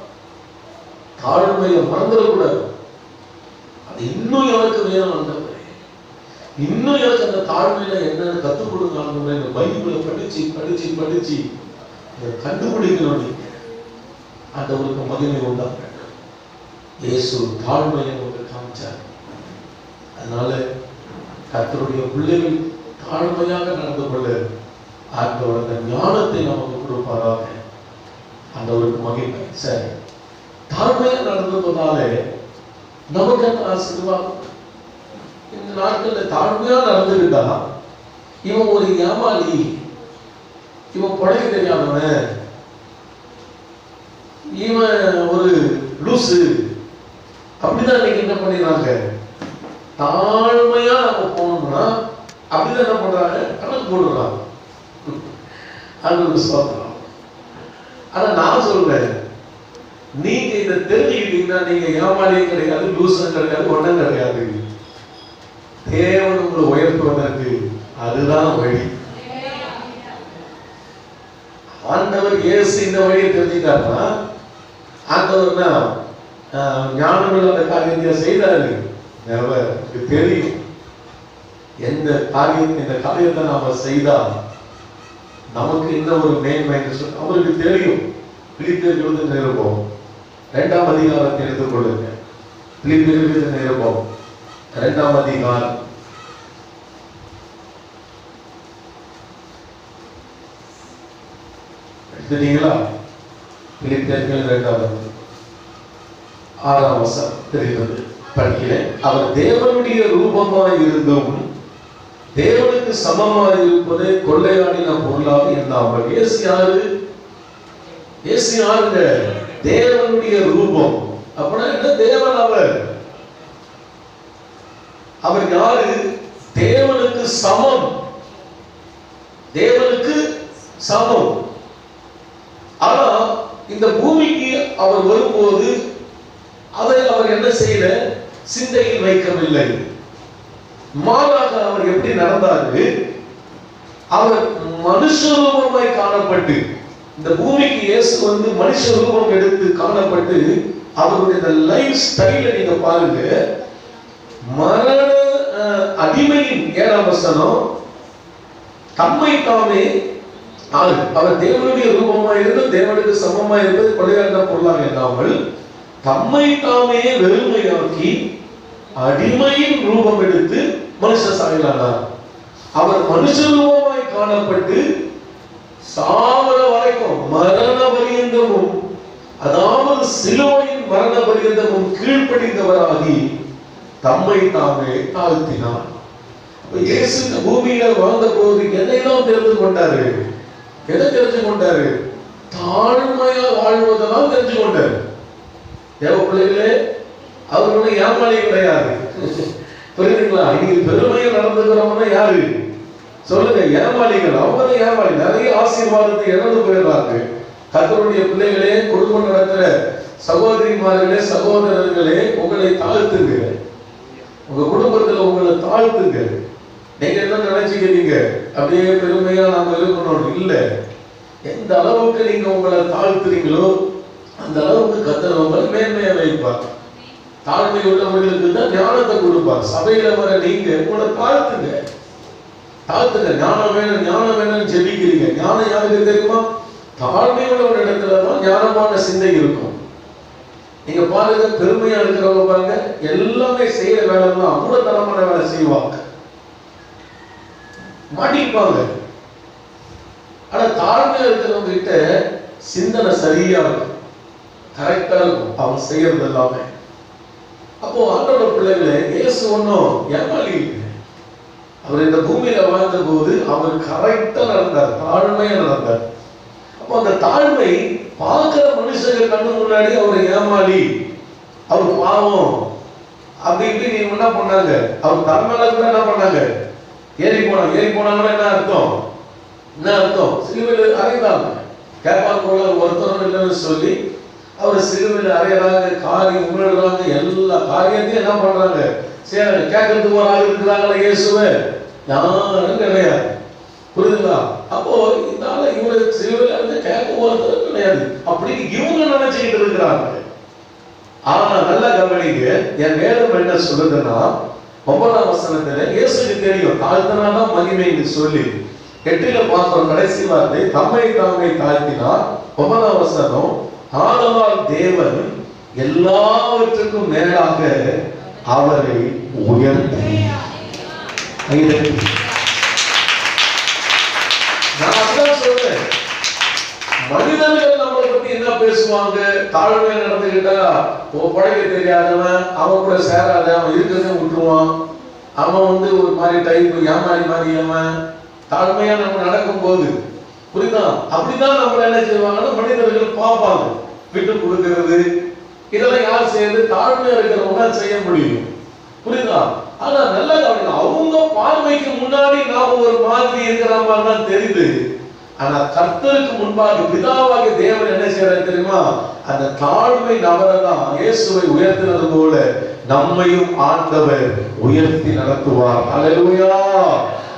தாழ்மையை மறந்துடக்கூடாது. அது இன்னும் எனக்கு வேணும் ஆண்டவரே, இன்னும் எனக்கு அந்த தாழ்மையில என்னன்னு கத்துக் கொடுங்க ஆண்டவரே. இந்த பைபிளை படிச்சு படிச்சு படிச்சு கண்டுபிடிக்கணும். நீங்க ஆண்டவருக்கு மகிமை உண்டாக இயேசு தாழ்மையை உங்களுக்கு காமிச்சார். அதனால கர்த்தருடைய பிள்ளைகள் தாழ்மையாக நடந்து கொள்ள ஆண்டவர் அந்த ஞானத்தை நமக்கு கொடுப்பாராக. ஆண்டவருக்கு மகிமை. சரி, தாழ்மையா நடந்ததுனாலே நமக்கு என்ன ஆசீர்வாதம்? இந்த நாட்கள்ல தாழ்மையா நடந்துகிட்டா இவன் ஒரு ஏமாளி, இவன் படைக்க தெரியாதவன், இவன் ஒரு லூசு, அப்படிதான் இன்னைக்கு என்ன பண்ணிடுறாங்க? தாழ்மையா நம்ம போனோம்னா அப்படிதான் என்ன பண்றாங்க? கணக்கு போடுறாங்க. அது சொல்றோம். ஆனா நான் சொல்றேன், நீங்க இதை தெரிஞ்சுக்கிட்டீங்கன்னா நீங்க ஏமாளியும் கிடையாது, லூசும் கிடையாது, ஒன்றும் கிடையாது. தேவன் உங்களை உயர்த்துவதற்கு அதுதான் வழி. ஆண்டவர் இயேசு இந்த வழியை தெரிஞ்சுட்டாருன்னா ஆண்டவர்னா ஞானங்கள் அந்த காரியத்தை செய்தாரு. எனக்கு தெரியும் எந்த காரியம், இந்த காரியத்தை நாம செய்தால் நமக்கு என்ன ஒரு மேன்மை அவருக்கு தெரியும். பிலிப்பியருக்கு நிருபம் 2ஆம் அதிகாரத்தை எடுத்துக்கொள்ளுங்க. பிலிப்பியருக்கு நிருபம் 2ஆம் அதிகாரம் எடுத்துட்டீங்களா? பிலிப்பியர்கள் 2ஆம் 6ஆம் வசனம் தெரிகிறது, படிக்கிறேன். அவர் தேவனுடைய ரூபமாய் இருந்தும் தேவனுக்கு சமமாக இருப்பதை கொள்ளையாடின பொருளாக எண்ணாமல். இயேசு யாரு? இயேசு யாருங்க? தேவனுடைய ரூபம். அப்படின்னா என்ன? தேவன் அவர் யாரு? தேவனுக்கு சமம். தேவனுக்கு சமம். ஆனா இந்த பூமிக்கு அவர் வரும்போது அதை அவர் என்ன செய்யல? சிந்தையில் வைக்கவில்லை. மாறாக அவர் எப்படி நடந்தாரு? அவர் மனுஷ ரூபமாய் காணப்பட்டு, இந்த பூமிக்கு இயேசு வந்து மனுஷ ரூபம் எடுத்து காணப்பட்டு, அவருடைய லைஃப் ஸ்டைல நீங்க பாருங்க. மரண அடிமையின் 7ஆம் வசனம், தம்மை தாமே, அவர் தேவனுடைய ரூபமாய் இருந்து தேவனுக்கு சமமாய் இருப்பது கொள்ளையாடின பொருளாக எண்ணாமல் தம்மை தாமே வெறுமையாக்கி அடிமையின் ரூபம் எடுத்து மனுஷ சாயலானார். அவர் மனுஷ ரூபமாய் காணப்பட்டு சாவர வரைக்கும் மரண பரியந்தமும், அதாவது சிலுவையின் மரண பரியந்தமும் கீழ்ப்படிந்தவராகி தம்மை தாமே தாழ்த்தினார். இயேசு இந்த பூமியில வாழ்ந்த போது என்னைதான் தெரிந்து கொண்டாரு? எதை தெரிஞ்சு கொண்டாரு? தாழ்மையா வாழ்வதெல்லாம் தெரிஞ்சு கொண்டாரு. தேவ பிள்ளைகளே, அவர் ஒண்ணு ஏமாளி கிடையாது. புரியுதுங்களா? இன்னைக்கு பெருமையா நடந்துக்கிறவங்க யாரு சொல்லுங்க? ஏமாளிகள். அவங்க ஏமாளி. நிறைய ஆசீர்வாதத்தை இழந்து போயிடுறாங்க. கர்த்தருடைய பிள்ளைகளே, குடும்பம் நடத்துற சகோதரிமார்களே, சகோதரர்களே, உங்களை தாழ்த்துங்க. உங்க குடும்பத்துல உங்களை தாழ்த்துங்க. நீங்க என்ன நினைச்சுக்கிறீங்க? அப்படியே பெருமையா நாம இருக்கணும் இல்ல. எந்த அளவுக்கு நீங்க உங்களை தாழ்த்துறீங்களோ அந்த அளவுக்கு கர்த்தர் உங்களை மேன்மையா வைப்பார். தாழ்மை உள்ளவர்களுக்கு தான் ஞானத்தை கொடுப்பார். சபையில வர நீங்க உங்களை தாழ்த்துங்க. ஞானம் வேணும், ஞானம் வேணும்னு ஜெபிக்கிறீங்க. ஞானம் யாருக்கு தெரியுமா? தாழ்மை உள்ள ஒரு இடத்துலதான் ஞானமான சிந்தை இருக்கும். நீங்க பாருங்க, பெருமையா இருக்கிறவங்க பாருங்க, எல்லாமே செய்யற வேலை தான் மூலதனமான வேலை செய்வாங்க, மாட்டிப்பாங்க. ஆனா தாழ்மையா இருக்கிறவங்க கிட்ட சிந்தனை சரியா இருக்கும், கரெக்டா இருக்கும் அவங்க செய்யறது எல்லாமே. அப்போ ஆண்டோட பிள்ளைகளே, இயேசு ஒன்னும் ஏமாளி. அவர் இந்த பூமியில வாழ்ந்த போது அவர் கரெக்டா நடந்தார், தாழ்மையா நடந்தார். அப்போ அந்த தாழ்மை பார்க்கிற மனுஷங்க கண்ணு முன்னாடி அவர் ஏமாளி, அவர் பாவம் அப்படி இப்படி நீ என்ன பண்ணாங்க? அவர் தலைமையில கூட என்ன பண்ணாங்க? ஏறி போனாங்கன்னா என்ன அர்த்தம்? சிலுவையில் அறைந்தாங்க. கேப்பான் போல ஒருத்தரும் இல்லைன்னு சொல்லி அவர் சிலுவையில் அறையறாங்க, காரியம் உணர்றாங்க, எல்லா காரியத்தையும் என்ன பண்றாங்க? சரி, கேட்கறதுக்கு ஒரு ஆள் இருக்கிறாங்களா? இயேசுவே யாரும் கிடையாது. புரியுதுங்களா? அப்போ இதனால இவரு சிலுவையில இருந்து கேட்க ஒருத்தரும் கிடையாது அப்படின்னு இவங்க நினைச்சுக்கிட்டு இருக்கிறாங்க. ஆனா நல்லா கவனிங்க, என் வேதம் என்ன சொல்லுதுன்னா 9ஆம் வசனத்துல இயேசுக்கு தெரியும் தாழ்த்தினாதான் மகிமைன்னு சொல்லி 8ல பார்த்தோம் கடைசி வார்த்தை, தம்மை தாமே தாழ்த்தினார். 9ஆம் வசனம், ஆதலால் தேவன் எல்லாவற்றுக்கும் மேலாக அவரை உயர்த்தி. நான் அதான் சொல்றேன், மனிதர்கள் நம்மளை பத்தி என்ன பேசுவாங்க? தாழ்மையா நடந்துகிட்டா பழக தெரியாதவன், அவன் கூட சேராத, அவன் இருக்கிறதே விட்டுருவான், அவன் வந்து ஒரு மாதிரி டைப் ஏமாறி மாதிரி. அவன் தாழ்மையா நம்ம நடக்கும் போது புரியுதா? அப்படிதான் நம்மள என்ன செய்வாங்கன்னா மனிதர்கள் பார்ப்பாங்க. விட்டு கொடுக்கிறது இதெல்லாம் யார் செய்யறது? தாழ்மையா இருக்கிறவங்க தான் செய்ய முடியும். புரியுதா? ஆனா நல்லா அவங்க பார்வைக்கு முன்னாடி நாம ஒரு மாதிரி இருக்கிற மாதிரி தான் தெரியுது. ஆனா கர்த்தருக்கு முன்பாக பிதாவாகிய தேவன் என்ன செய்யறாரு தெரியுமா? அந்த தாழ்மை நபரதான் இயேசுவை உயர்த்தினது போல நம்மையும் ஆண்டவர் உயர்த்தி நடத்துவார். அல்லேலூயா!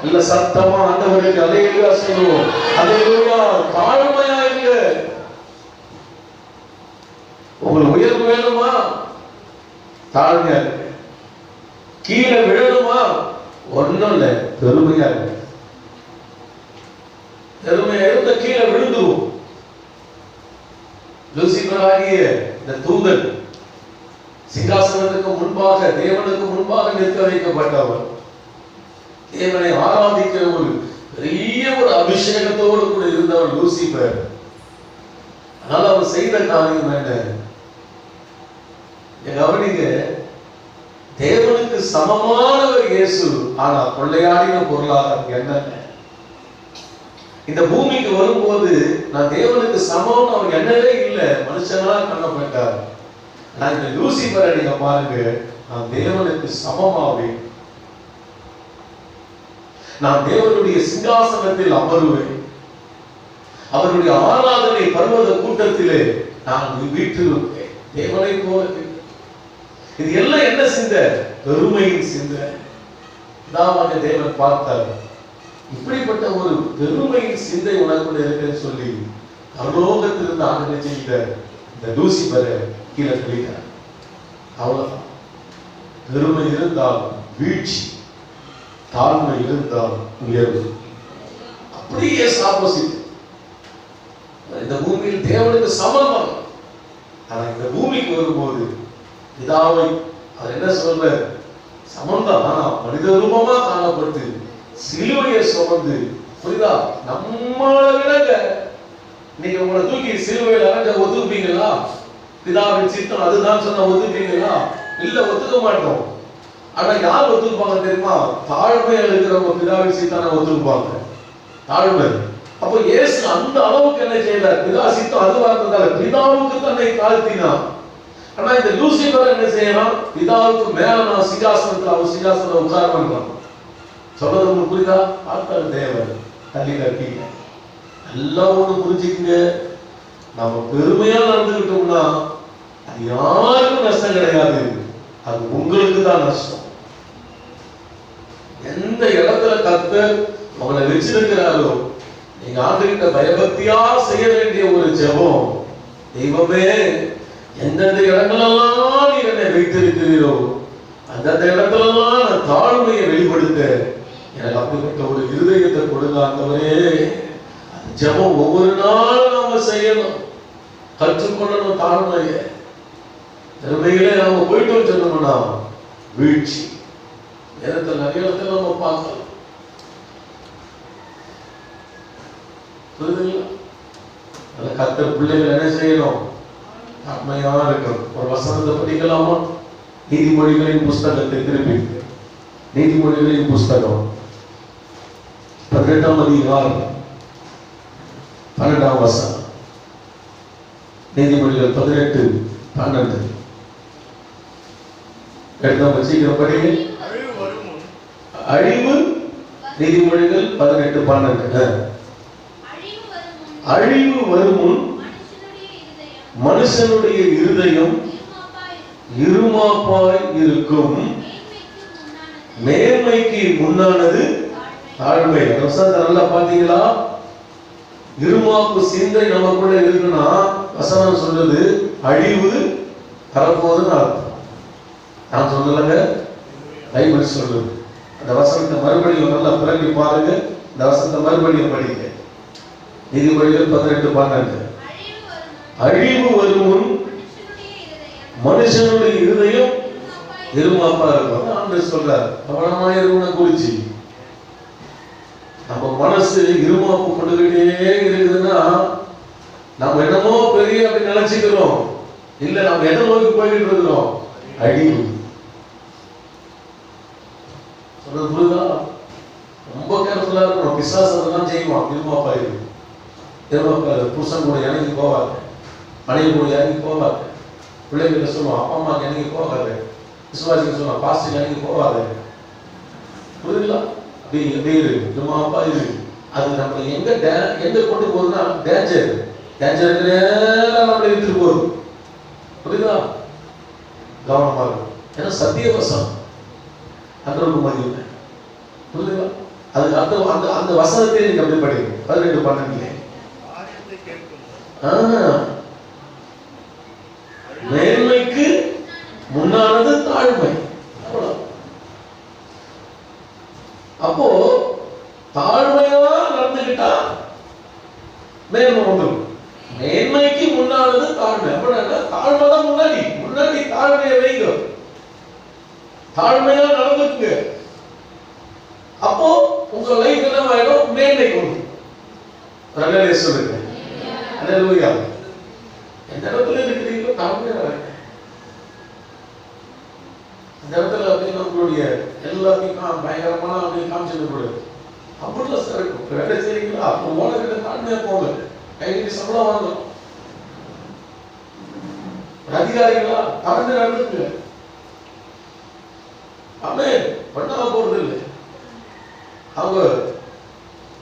இல்ல சத்தமா ஆண்டவருக்கு அல்லேலூயா சொல்லுவோம். அல்லேலூயா! தாழ்மையா இருங்க. உங்களுக்கு உயர்வு வேணுமா? தாழ்மையா இருங்க. கீழே விழணுமா? ஒண்ணும் இல்ல, பெருமையா இருக்கு. பெருமையா இருந்த கீழே விழுந்துரும். லூசிபர் ஆகிய இந்த தூதன் சிங்காசனத்துக்கு முன்பாக, தேவனுக்கு முன்பாக நிற்க வைக்கப்பட்டவர், தேவனை ஆராதிக்கிற ஒரு பெரிய ஒரு அபிஷேகத்தோடு கூட இருந்தவர் லூசிபர். அதனால அவர் செய்த காரியம் என்ன? கவனிங்க, தேவனுக்கு சமமானவர் இயேசு. ஆனா கொள்ளையாடின பொருளாதாரம் என்ன? இந்த பூமிக்கு வரும்போது நான் தேவனுக்கு சமம் அவர் என்னவே இல்லை, மனுஷனா காணப்பட்டார். ஆனா இந்த லூசிபரை நீங்க பாருங்க, நான் தேவனுக்கு சமமாவே, நான் தேவனுடைய சிங்காசனத்தில் அமருவேன், அவருடைய ஆராதனை பர்வத கூட்டத்திலே நான் வீற்றிருப்பேன், தேவனை போல. இது எல்லாம் என்ன சிந்தை? பெருமையின் சிந்தை. தாவாக தேவன் பார்த்தார், இப்படிப்பட்ட ஒரு பெருமையின் சிந்தை உனக்குள்ள இருக்குன்னு சொல்லி பரலோகத்திலிருந்து ஆண்டவர் செய்த இந்த லூசிபரை கீழே தள்ளிட்டார். அவ்வளவுதான். பெருமை இருந்தால் வீழ்ச்சி, தாழ்மை இருந்தால் உயர்வு. அப்படியே ஆப்போசிட். இந்த பூமியில் தேவனுக்கு சமம். ஆனா இந்த பூமிக்கு வரும்போது பிதாவை அவர் என்ன சொல்ற, சமந்தான், ஆனா மனித ரூபமா காணப்பட்டு சிலுவையை சுமந்து, புரியுதா? நம்மள விடங்க. நீங்க உங்களை தூக்கி சிலுவையில் அரைஞ்ச ஒத்துப்பீங்களா? பிதாவின் சித்தம் அதுதான் சொன்ன ஒத்துப்பீங்களா? இல்ல, ஒத்துக்க மாட்டோம். ஆனா யார் ஒத்துக்குப்பாங்க தெரியுமா? தாழ்மையில் இருக்கிறவங்க பிதாவின் சித்தனை ஒத்துக்குப்பாங்க. தாழ்மை. அப்போ இயேசு அந்த அளவுக்கு என்ன செய்யறார்? பிதா சித்தம் அதுவா இருந்ததால பிதாவுக்கு தன்னை தாழ்த்தினார். ஆனா இந்த லூசிபர் என்ன செய்யறான்? பிதாவுக்கு மேல நான் சிங்காசனத்துல அவர் சிங்காசனத்துல உட்கார பண்றான். சொல்றது உங்களுக்கு புரியுதா? பார்த்தாரு தேவன் தள்ளி கட்டிங்க. எல்லாம் ஒண்ணு புரிஞ்சுக்குங்க, நம்ம பெருமையா நடந்துக்கிட்டோம்னா அது யாருக்கும் நஷ்டம் கிடையாது, அது உங்களுக்கு தான் நஷ்டம். எந்த இடத்துல கர்த்தர் உங்களை வச்சிருக்கிறாரோ, நீங்க ஆண்டுகிட்ட பயபக்தியா செய்ய வேண்டிய ஒரு ஜெபம், தெய்வமே எந்தெந்த இடங்களெல்லாம் நீ என்னை வைத்திருக்கிறீரோ அந்தந்த இடத்துலலாம் நான் தாழ்மையை வெளிப்படுத்த எனக்கு அப்படிப்பட்ட ஒரு இருதயத்தை கொடுங்க ஆண்டவரே. ஜெபம் ஒவ்வொரு நாளும் நாம செய்யணும், கற்றுக்கொள்ளணும். தாழ்மையை திறமையிலே நாம போயிட்டோம் சொன்னோம்னா வீழ்ச்சி. நேரத்தில் நிறைய இடத்துல நம்ம பார்க்கலாம். புரியுதுங்களா? கர்த்தர் பிள்ளைகள் என்ன செய்யணும்? தாழ்மையா இருக்கணும். ஒரு வசனத்தை படிக்கலாமா? நீதிமொழிகளின் புஸ்தகத்தை திருப்பி, நீதிமொழிகளின் புஸ்தகம் 18ஆம் அதிகாரம் 12ஆம் வசனம். நீதிமொழிகள் 18:12. எடுத்த சீக்கிரம் படிங்க. அழிவு. நீதிமொழிகள் 18:12. அழிவு வரும் முன் மனுஷனுடைய இருதயம் இருமாப்பாய் இருக்கும், மேன்மைக்கு முன்னானது தாழ்மை. நல்லா பாத்தீங்களா? இருமாப்பு சிந்தை நமக்குள்ள இருக்குன்னா வசனம் சொல்றது அழிவு வரப்போகுதுன்னு அர்த்தம். நான் சொல்லலங்க, பைபிள் சொல்லுது. அந்த வசனத்தை மறுபடியும் நல்லா பிறகு பாருங்க. இந்த வசனத்தை மறுபடியும் படிங்க. நீதிமொழிகள் 18:12. அழிவு வரும் முன் மனுஷனுடைய இருதயம் இருமாப்பா இருக்கும். ஆண்டவர் சொல்றார், கவனமா இருக்கணும் குறிச்சி. நம்ம மனசு இருமாப்பு கொண்டுகிட்டே இருக்குதுன்னா நம்ம என்னமோ பெரிய அப்படி நினைச்சுக்கிறோம். இல்ல, நம்ம எதை நோக்கி போய்கிட்டு இருக்கிறோம்? அழிவு. சொல்றது புரியுதா? ரொம்ப கேர்ஃபுல்லா இருக்கணும். பிசாசெல்லாம் செய்வான். இருமாப்பா இருக்கு. புருஷன் கூட இறங்கி போவாங்க, மனைவி கூட இறங்கி போவாங்க, பிள்ளைகிட்ட சொல்லுவான் அப்பா அம்மாக்கு இறங்கி போகாது, விசுவாசிக்கு சொல்லுவான் பாஸ்டர் இறங்கி போகாது. புரியுதுங்களா? அப்படி எப்படி இருக்கு இருமாப்பா இருக்கு. அது நம்ம எங்க கொண்டு போகுதுன்னா டேஞ்சர். டேஞ்சருக்கு நேரம் நம்மளை எடுத்துட்டு போகுது. புரியுதா? கவனமா இருக்கும். ஏன்னா சத்தியவசம் அன்றொரு மதியம். புரியுதுங்களா? அதுக்கு அந்த அந்த வசனத்தை நீங்க அப்படி படிங்க. 18:12. மேன்மைக்கு முன்னானது தாழ்மை. அப்போ தாழ்மையா நடந்துகிட்டா மேன்மை வந்துடும். மேன்மைக்கு முன்னானது தாழ்மை. அப்படின்னா தாழ்மைதான் முன்னாடி. முன்னாடி தாழ்மையை வைங்க, தாழ்மையா நடந்துக்குங்க. அப்போ உங்க லைஃப் என்ன ஆயிடும்? மேன்மை கொண்டு சொல்லுங்க. அல்லேலூயா. எந்த இடத்துல இருக்கிறீங்களோ தாழ்மையா இருங்க. அந்த இடத்துல அப்படின்னு நம்மளுடைய எல்லாத்தையும் பயங்கரமான அப்படின்னு காமிச்சிட்டு கூடாது. அப்படிலாம் சார் இருக்கும். வேலை செய்றீங்களா, அப்போ ஓனர்கிட்ட தாழ்மையா போங்க, கைக்கு சம்பளம் வாங்கலாம். அதிகாரிகளா தாழ்ந்து நடந்துங்க. ஆமே பண்ணாம போறது இல்லை. அவங்க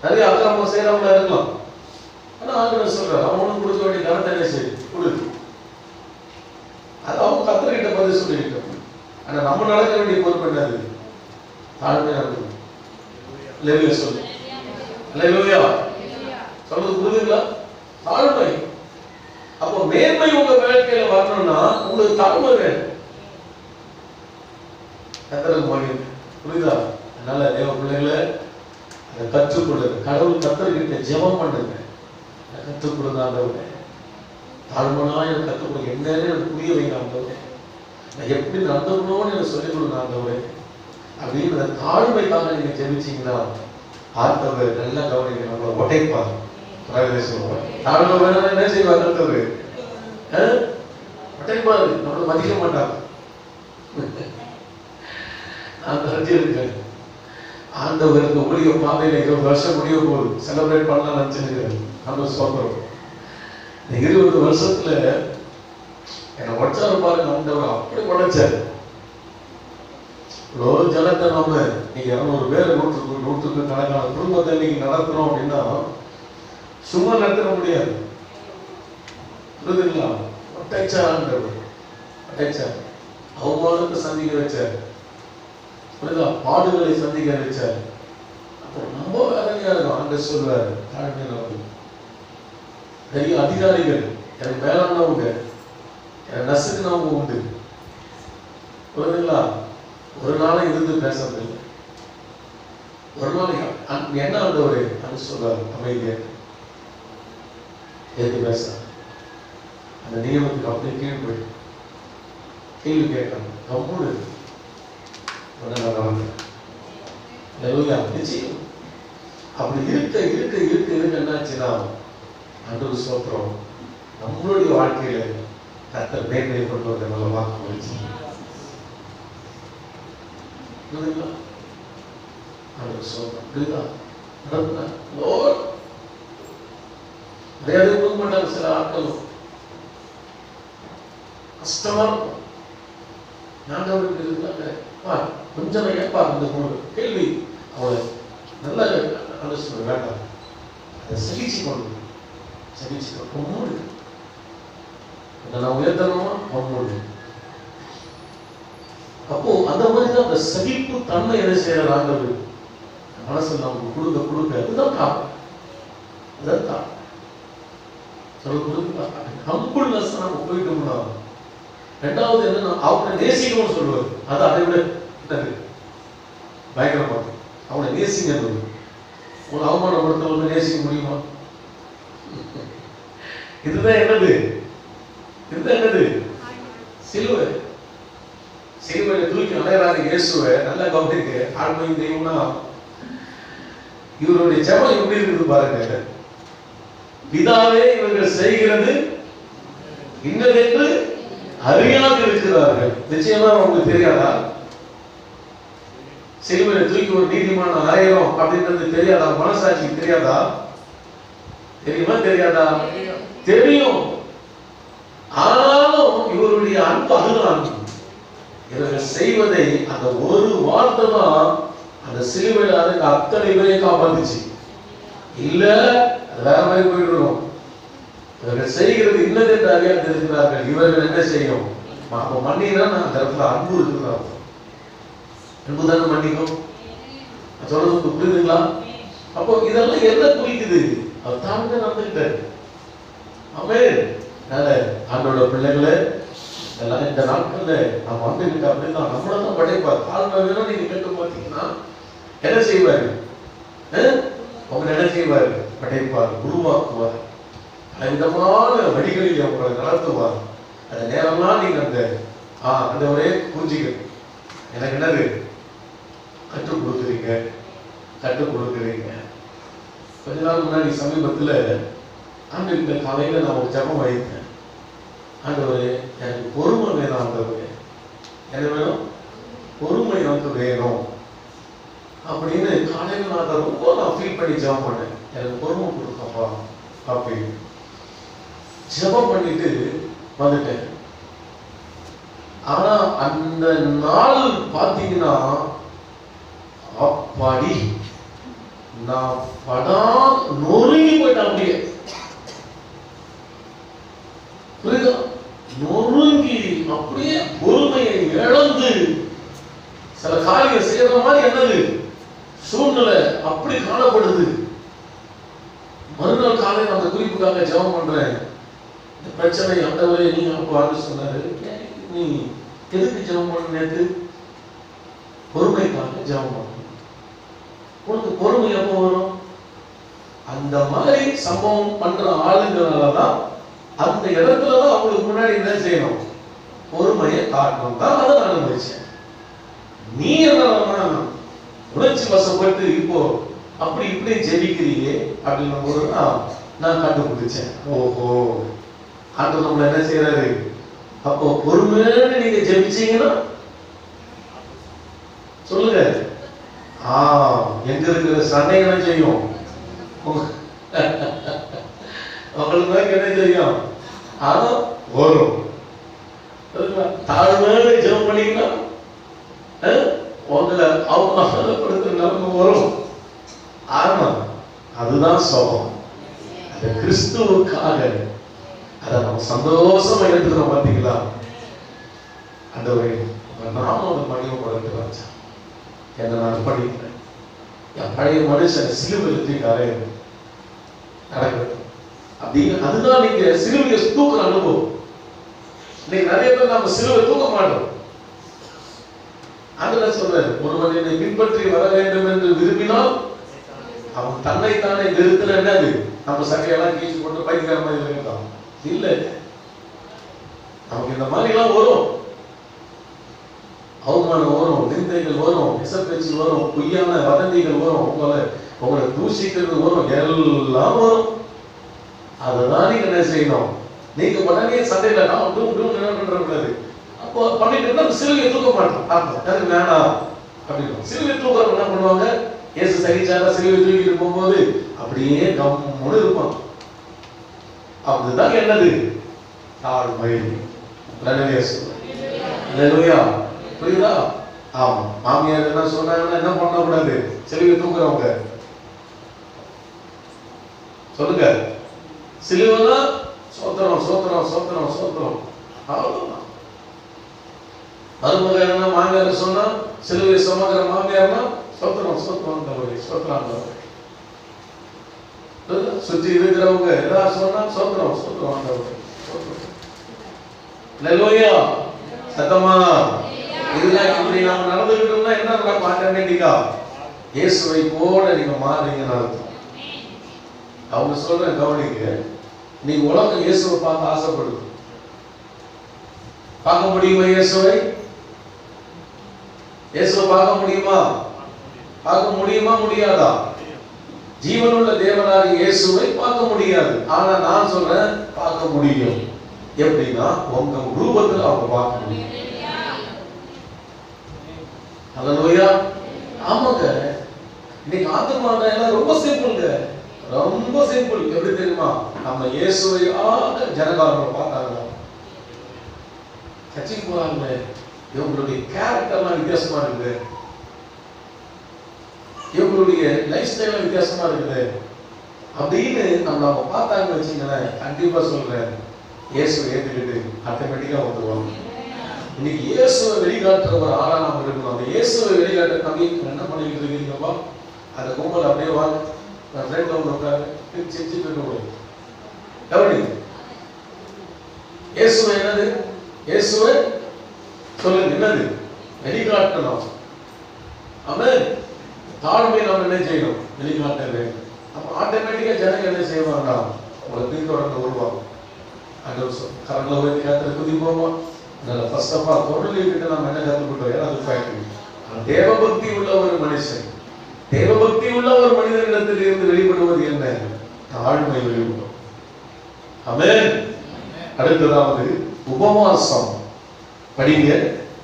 நிறைய அக்கிரமம் செய்யறவங்களா இருக்கலாம். ஆனா ஆண்டவர் சொல்றாரு, அவனுக்கு கொடுக்க வேண்டிய கனத்தை என்ன செய்யுது கொடுக்கு. அது அவங்க கத்தர்கிட்ட பதில் சொல்லிக்கிட்டோம். ஆனா நம்ம நடக்க வேண்டிய பொறுப்பு என்னது? தாழ்மையா இருக்கணும். அல்லேலூயா சொல்லு. அல்லேலூயா சொல்றது புரியுதுங்களா? தாழ்மை. அப்போ மேன்மை உங்க வாழ்க்கையில வரணும்னா உங்களுக்கு தாழ்மை வேணும். கத்தருக்கு மகிமை. புரியுதா? அதனால தேவ பிள்ளைகளை அதை கற்றுக்கொள்ளுங்க. கடவுள் கத்தர்கிட்ட ஜெபம் பண்ணுங்க. கற்றுக் கொடுங்க ஆண்டவரே, தாழ்மனா எனக்கு கற்றுக் கொடுங்க, என்னன்னு எனக்கு புரிய வைங்க ஆண்டவரே, நான் எப்படி நடந்துக்கணும்னு எனக்கு சொல்லிக் கொடுங்க ஆண்டவரே அப்படின்னு அந்த தாழ்மைக்காக நீங்க ஜெபிச்சீங்கன்னா ஆண்டவர் நல்லா கவனிங்க, நம்மளை உடைப்பார். தாழ்மை வேணும் என்ன செய்வார் ஆண்டவர்? உடைப்பாரு, நம்மளை மதிக்க மாட்டார். நான் தெரிஞ்சிருக்கேன். ஆண்டவருக்கு ஊழிய பாதையில 20 வருஷம் முடிய போகுது, செலிப்ரேட் பண்ணலாம் நினைச்சிருக்கிறேன். நம்ம சொல்றோம் 20 வருஷத்துல என்னை உடைச்சாரு பாருங்க ஆண்டவர், அப்படி உடைச்சாரு. இவ்வளோ ஜனத்தை நாம நீங்க 200 பேர் 100க்கு கணக்கான குடும்பத்தை நீங்க நடத்துறோம் அப்படின்னா சும்மா நடத்த முடியாது. புரியுதுங்களா? உடைச்சார் ஆண்டவர், உடைச்சார். அவமானத்தை சந்திக்க வச்சார், பாடுகளை சந்திக்க வச்சார். அப்போ ரொம்ப வேதனையா இருக்கும். ஆண்டவர் சொல்வாரு, தாழ்மையானவர்கள், பெரிய அதிகாரிகள், எனக்கு மேலானவங்க, எனக்கு நசுக்குனவங்க உண்டு. புரியுதுங்களா? ஒரு நாளும் இருந்து பேசுறது, ஒரு நாளைக்கு என்ன ஆண்டவரே அப்படின்னு சொல்றாரு, அமைதியா ஏற்று பேச அந்த நியமத்துக்கு அப்படியே கீழ் போய் கேள்வி கேட்கணும். கம்முடு நிச்சயம் அப்படி இருக்க இருக்க இருக்க இருக்க என்னாச்சுன்னா ஆண்டவர் ஸ்தோத்திரம், நம்மளுடைய வாழ்க்கையில கர்த்தர் மேன்மையை கொண்டு வந்த நல்ல வாக்கு வச்சு ஆண்டவர் ஸ்தோத்திரம். புரியுதா? நிறைய கொடுக்க மாட்டாங்க. சில ஆட்களும் கஷ்டமா இருக்கும். ஆண்டவருக்கு இருக்காங்க கொஞ்சம் ஏப்பா அந்த கேள்வி அவளை நல்லா ஆலோசனை வேண்டாம், அதை சகிச்சு கொண்டு பொம்மோடு நான் உயர்த்தணுமா பொம்மோடு. அப்போ அந்த மாதிரிதான் அந்த சகிப்பு தன்மை எதை செய்யற ஆண்டவர் மனசுல நமக்கு கொடுக்க கொடுக்க அதுதான் காப்பு. அதான் ஹம்பிள்னஸ் நம்ம போயிட்டோம்னா ரெண்டாவது என்னன்னா அவனை நேசிக்கணும்னு சொல்லுவாரு. அது அதை விட பயங்கரமா அவனை நேசிங்க. உங்களை அவமானப்படுத்தவங்க நேசிக்க முடியுமா? இதுதான் என்னது? இதுதான் என்னது? சிலுவை. சிலுவையில தூக்கி அலையறாரு இயேசுவை. நல்லா கவனிக்க. ஆண்மையின் தெய்வம்னா இவருடைய ஜெபம் எப்படி இருக்குது பாருங்க. பிதாவே இவர்கள் செய்கிறது இன்னதென்று அறியாது இருக்கிறார்கள். நிச்சயமா உங்களுக்கு தெரியாதா? சிலுவையில தூக்கி ஒரு நீதிமான 1000 அப்படின்றது தெரியாதா? மனசாட்சிக்கு தெரியாதா? தெரியுமா தெரியாதா? தெரியும். ஆனாலும் இவருடைய அன்பு அதுதான். இவர்கள் செய்வதை அந்த ஒரு வார்த்தை தான் அந்த சிலுவையில அதுக்கு அத்தனை பேரையும் காப்பாத்துச்சு. இல்ல வேற மாதிரி போயிடுறோம். இவர்கள் செய்கிறது இன்னதென்று அறியாது இருக்கிறார்கள். இவர்கள் என்ன செய்யும்? அப்ப மன்னினா அந்த இடத்துல அன்பு இருக்குதா? அன்பு தானே மன்னிக்கும். சொல்றது புரியுதுங்களா? அப்போ இதெல்லாம் என்ன குறிக்குது? அவர் தாழ்ந்து நடந்துக்கிட்டாரு. ஆமென். ஆண்டோட பிள்ளைகளே, இதெல்லாம் இந்த நாட்கள்ல நம்ம வந்துகிட்டு அப்படின்னா நம்மள தான் படைப்பார். தாழ்மை வேணும் நீங்க கேட்டு பார்த்தீங்கன்னா என்ன செய்வாரு? அவங்க என்ன செய்வாரு? படைப்பார், உருவாக்குவார், பலவிதமான வழிகளில் அவங்களை நடத்துவார். அந்த நேரம்லாம் நீங்க அந்த ஒரே புரிஞ்சுக்கணும். எனக்கு என்னது கற்றுக் கொடுக்குறீங்க. கொஞ்ச நாள் முன்னாடி சமீபத்தில் ஆண்டு காலையில நான் ஒரு ஜெபம் வைத்தேன். ஆண்டவரே எனக்கு பொறுமை வேணும். ஆண்டவரே என்ன வேணும்? பொறுமை எனக்கு வேணும் அப்படின்னு காலையில் நான் ரொம்ப ஃபீல் பண்ணி ஜெபம் பண்ணேன். எனக்கு பொறுமை கொடுக்கப்பா அப்படின்னு ஜெபம் பண்ணிட்டு வந்துட்டேன். ஆனா அந்த நாள் பார்த்தீங்கன்னா அப்பாடி நான் படா நொறுங்கி போயிட்டேன். அப்படியே புரியுதா? நொறுங்கி அப்படியே பொறுமையை இழந்து சில காரியம் செய்யற மாதிரி என்னது சூழ்நிலை அப்படி காணப்படுது. மறுநாள் காலையில் அந்த குறிப்புக்காக ஜெபம் பண்றேன். இந்த பிரச்சனை ஆண்டவரே நீங்க அப்போ சொன்னாரு, நீ எதுக்கு ஜெபம் பண்ண? நேற்று பொறுமைக்காக ஜெபம் பண்ண. உனக்கு பொறுமை எப்போ வரும்? அந்த மாதிரி சம்பவம் பண்ற ஆளுங்களாலதான் அந்த இடத்துலதான் அவங்களுக்கு முன்னாடி என்ன செய்யணும்? பொறுமையை காட்டணும் தான் அதை நான் அனுபவிச்சேன். நீ என்ன உணர்ச்சி வசப்பட்டு இப்போ அப்படி இப்படி ஜெபிக்கிறீங்க அப்படின்னும் போது நான் கண்டுபிடிச்சேன். ஓஹோ, ஆண்டவர் நம்மள என்ன செய்யறாரு? அப்போ பொறுமையான நீங்க ஜெபிச்சீங்கன்னா சொல்லுங்க, எங்க இருக்கிற சண்டை என்ன செய்யும்? உங்களுக்கு என்ன செய்யும்? ஆனா வரும். தாழ்மையான ஜெபம் பண்ணீங்கன்னா உங்களை அவமானப்படுத்துற நிலைமை வரும். ஆனா அதுதான் சோகம். அந்த கிறிஸ்துவுக்காக அதை நம்ம சந்தோஷமா எடுத்துக்கிறோம். பார்த்தீங்களா? ஆண்டவரே நாம அதை மகிமைப்படுத்துறாங்க. என்ன நான் படிக்கிறேன், என் பழைய மனுஷன் சிலுவையில் தூக்காரே நடக்கிறது அப்படின்னு. அதுதான் நீங்க சிலுவையை தூக்குற அனுபவம். இன்னைக்கு நிறைய பேர் நம்ம சிலுவை தூக்க மாட்டோம். அதுல சொல்றாரு, ஒருவன் என்னை பின்பற்றி வர வேண்டும் என்று விரும்பினால் அவன் தன்னைத்தானே வெறுத்துல என்னது நம்ம சட்டையெல்லாம் கீழ்ச்சி போட்டு பைத்தியக்கார மாதிரி இருக்கலாம். இல்ல, நமக்கு இந்த மாதிரி எல்லாம் வரும். அவமானம் வரும், நிந்தைகள் வரும், விசப்பேச்சு வரும், பொய்யான வதந்திகள் வரும், உங்களை தூஷிக்கிறது வரும், எல்லாம் வரும். அததான் நீங்க என்ன செய்யணும்? நீங்க உடனே சண்டையில பண்றது அப்போ பண்ணிட்டு சிலுவையை தூக்க மாட்டோம். அதுக்கு வேணாம் அப்படின்னு சிலுவை தூக்குறவங்க என்ன பண்ணுவாங்க? இயேசு சகிச்சாரா சிலுவை தூக்கிட்டு போகும்போது அப்படியே கம்முன்னு இருப்பான். அதுதான் என்னது? தாழ்மை. புரியுதா? ஆமா. மாமியார் என்ன சொன்னாங்கன்னா என்ன பண்ணக்கூடாது? சிலுவை தூக்குறவங்க சொல்லுங்க, சிலுவைனா சோத்திரம் சோத்திரம் சோத்திரம் சோத்திரம். அவ்வளவுதான். மருமக என்ன மாமியார் சொன்னா சிலுவை சுமக்கிற மாமியார்னா சோத்திரம் சோத்திரம் சோத்திரம். சுற்றி இருக்கிறவங்க ஏதாவது சொன்னா சோத்திரம் சோத்திரம். சத்தமா இதெல்லாம் இப்படி நாம நடந்துக்கிட்டோம்னா என்ன நடக்கும்? ஆட்டோமேட்டிக்கா இயேசுவை போல நீங்க மாறுறீங்கன்னு அர்த்தம். அவங்க சொல்ற கவனிங்க, நீங்க உலகம் இயேசுவை பார்க்க ஆசைப்படுது. பார்க்க முடியுமா? இயேசுவை பார்க்க முடியுமா? பார்க்க முடியுமா? முடியாதா? ஜீவனுள்ள தேவனாகிய இயேசுவை பார்க்க முடியாது. ஆனா நான் சொல்றேன், பார்க்க முடியும். எப்படின்னா உங்க ரூபத்தில் அவங்க பார்க்க முடியும். அல்லேலூயா. ஆமாங்க. இன்னைக்கு ஆத்துமான எல்லாம் ரொம்ப சிம்பிள்ங்க, ரொம்ப சிம்பிள். எப்படி தெரியுமா? நம்ம இயேசுவை ஜனகாரங்களை பார்த்தாங்க, கட்சிக்கு போறாங்க, இவங்களுடைய கேரக்டர்லாம் வித்தியாசமா இருக்குது, இவங்களுடைய லைஃப் ஸ்டைல் வித்தியாசமா இருக்குது அப்படின்னு நம்ம பார்த்தாங்கன்னு வச்சுங்களேன், கண்டிப்பா சொல்றேன் இயேசுவை ஏற்றுக்கிட்டு ஆட்டோமேட்டிக்கா வந்துருவாங்க. இன்னைக்கு இயேசுவை வெளிக்காட்டுற ஒரு ஆளா நம்ம இருக்கணும். அந்த இயேசுவை வெளிக்காட்டுற தம்பி என்ன பண்ணிக்கிட்டு இருக்கீங்கப்பா? அந்த கும்பல் அப்படியே வாங்க, ஃப்ரெண்ட்ல வந்து உட்காரு, செஞ்சுட்டு இருக்க எப்படி? இயேசுவை என்னது? இயேசுவை சொல்லுங்க, என்னது? வெளிக்காட்டணும். ஆமென். தாழ்மை நாம் என்ன செய்யணும்? வெளிக்காட்ட வேண்டும். அப்ப ஆட்டோமேட்டிக்கா ஜனங்க என்ன செய்வாங்க? உங்களை பின்தொடர்ந்து வருவாங்க. கரங்களை உயர்த்தி கருத்துல குதிப்போமா? ஃபர்ஸ்ட் ஆஃப் ஆல் தொழில்கிட்ட நம்ம என்ன கற்றுக்கிட்டோம்? ஏதாவது ஃபேக்டரி தேவபக்தி உள்ள ஒரு மனுஷன், தேவபக்தி உள்ள ஒரு மனிதனிடத்தில் இருந்து வெளிப்படுவது என்ன? தாழ்மை வெளிப்படும். ஆமென். அடுத்ததாவது உபவாசம். படிங்க.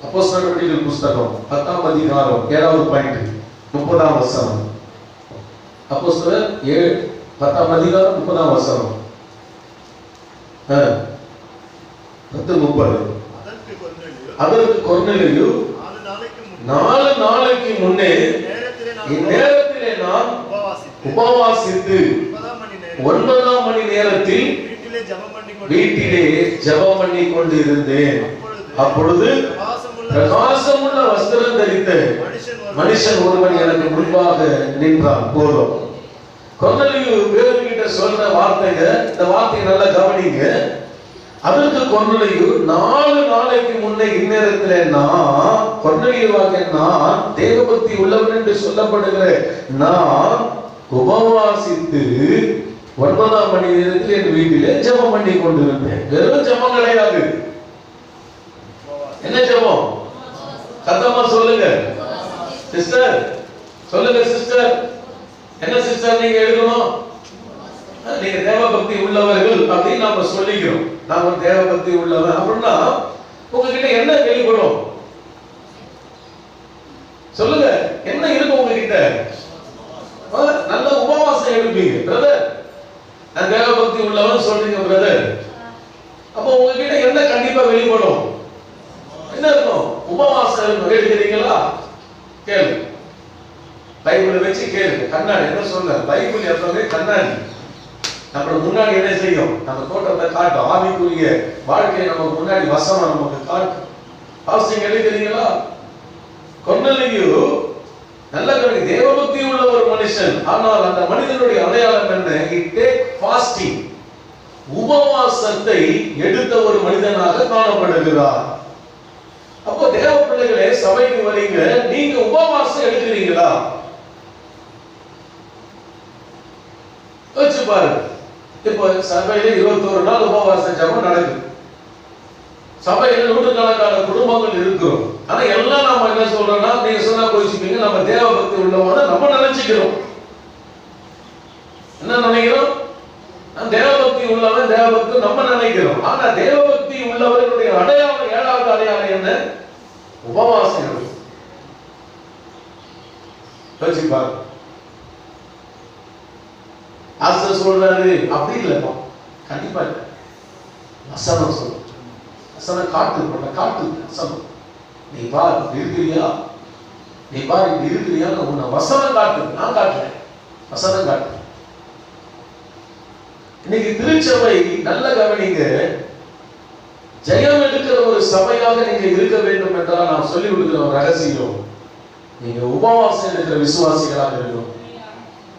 அப்போஸ்தலர் நடவடிக்கைகள் புஸ்தகம் 10ஆம் அதிகாரம் 7வது பாயிண்ட் 30ஆம் வசனம். அப்போஸ்தலர் 10ஆம் அதிகாரம் 30ஆம் வசனம். 10:30. அதற்கு கொர்நேலியு 4 நாளைக்கு முன்னே இந்நேரத்திலே நான் உபவாசித்து 9ஆம் மணி நேரத்தில் வீட்டிலே ஜெபம் பண்ணி கொண்டிருந்தேன். அப்பொழுது பிரகாசமுள்ள வஸ்திரம் தரித்த மனுஷன் ஒருவன் எனக்கு முன்பாக நின்றான். போதும். கொர்நேலியு பேதுருகிட்ட சொல்ற வார்த்தைங்க, இந்த வார்த்தையை நல்லா கவனிங்க. அதற்கு கொர்நேலியு 4 நாளைக்கு முன்னே இந்நேரத்திலே நான், கொர்நேலியுவாகிய நான், தேவபக்தி உள்ளவன் என்று சொல்லப்படுகிற நான் உபவாசித்து 9ஆம் மணி நேரத்தில் என் வீட்டிலே ஜெபம் பண்ணி கொண்டிருந்தேன். வெறும் ஜெபம் கிடையாது. என்ன ஜெபம்? சத்தமா சொல்லுங்க சிஸ்டர், சொல்லுங்க சிஸ்டர். என்ன சிஸ்டர் நீங்க எழுதணும்? நீங்க தேவபக்தி உள்ளவர்கள் அப்படின்னு நாம சொல்லிக்கிறோம். நாம தேவபக்தி உள்ளவன் அப்படின்னா உங்ககிட்ட என்ன வெளிப்படும்? சொல்லுங்க, என்ன இருக்கும் உங்ககிட்ட? நல்ல உபவாசம் எடுப்பீங்க பிரதர். நான் தேவபக்தி உள்ளவன் சொல்றீங்க பிரதர். அப்போ உங்ககிட்ட என்ன கண்டிப்பா வெளிப்படும்? என்ன இருக்கும்? உபவாசம் இருக்கும். எழுதுறீங்களா? கேளு, பைபிள் வச்சு கேளுங்க. கண்ணாடி என்ன சொல்ற? பைபிள் எப்பவுமே கண்ணாடி. நம்ம முன்னாடி என்ன செய்யும்? நம்ம தோட்டத்தை காட்டும். ஆவிக்குரிய வாழ்க்கையை நமக்கு முன்னாடி வசனம் நமக்கு காட்டும். அவசியம் எழுதுறீங்களா? கொர்நேலியு நல்ல தேவபக்தி உள்ள ஒரு மனுஷன். ஆனால் அந்த மனிதனுடைய அடையாளம் என்ன? He take fasting, உபவாசத்தை எடுத்த ஒரு மனிதனாக காணப்படுகிறார். அப்போ தேவ பிள்ளைகளே, சபைக்கு வரீங்க, நீங்க உபவாசம் எடுக்கிறீங்களா? வச்சு பாருங்க. இப்போ சபையில 21 நாள் உபவாச ஜெபம் நடக்குது. சபையில நூற்றுக்கணக்கான குடும்பங்கள் இருக்கிறோம். ஆனா எல்லாம் நாம என்ன சொல்றோம்னா, நீங்க சொன்னா போயிச்சுப்பீங்க, நம்ம தேவபக்தி உள்ளவன நம்ம நினைச்சுக்கிறோம். என்ன நினைக்கிறோம்? தேவபக்தி உள்ளவன் தேவபக்தி நம்ம நினைக்கிறோம். ஆனா தேவபக்தி உள்ளவர்களுடைய அடையாளம், 7வது அடையாளம் என்ன? உபவாசம். வச்சு பாருங்க. ஆஸ்டர் சொல்றாரு அப்படி இல்லப்பா, கண்டிப்பா இல்ல. வசனம் சொல்லு, வசனம் காட்டு, காட்டு வசனம். நீ பார் இருக்கிறியா, நீ பார் இப்படி இருக்கிறியா, உன்னை வசனம் காட்டு. நான் காட்டுறேன், வசனம் காட்டு. இன்னைக்கு திருச்சபை நல்ல கவனிங்க, ஜெயம் எடுக்கிற ஒரு சபையாக நீங்க இருக்க வேண்டும் என்றால் நான் சொல்லி கொடுக்கிற ஒரு ரகசியம், நீங்க உபவாசம் எடுக்கிற விசுவாசிகளாக இருக்கணும்.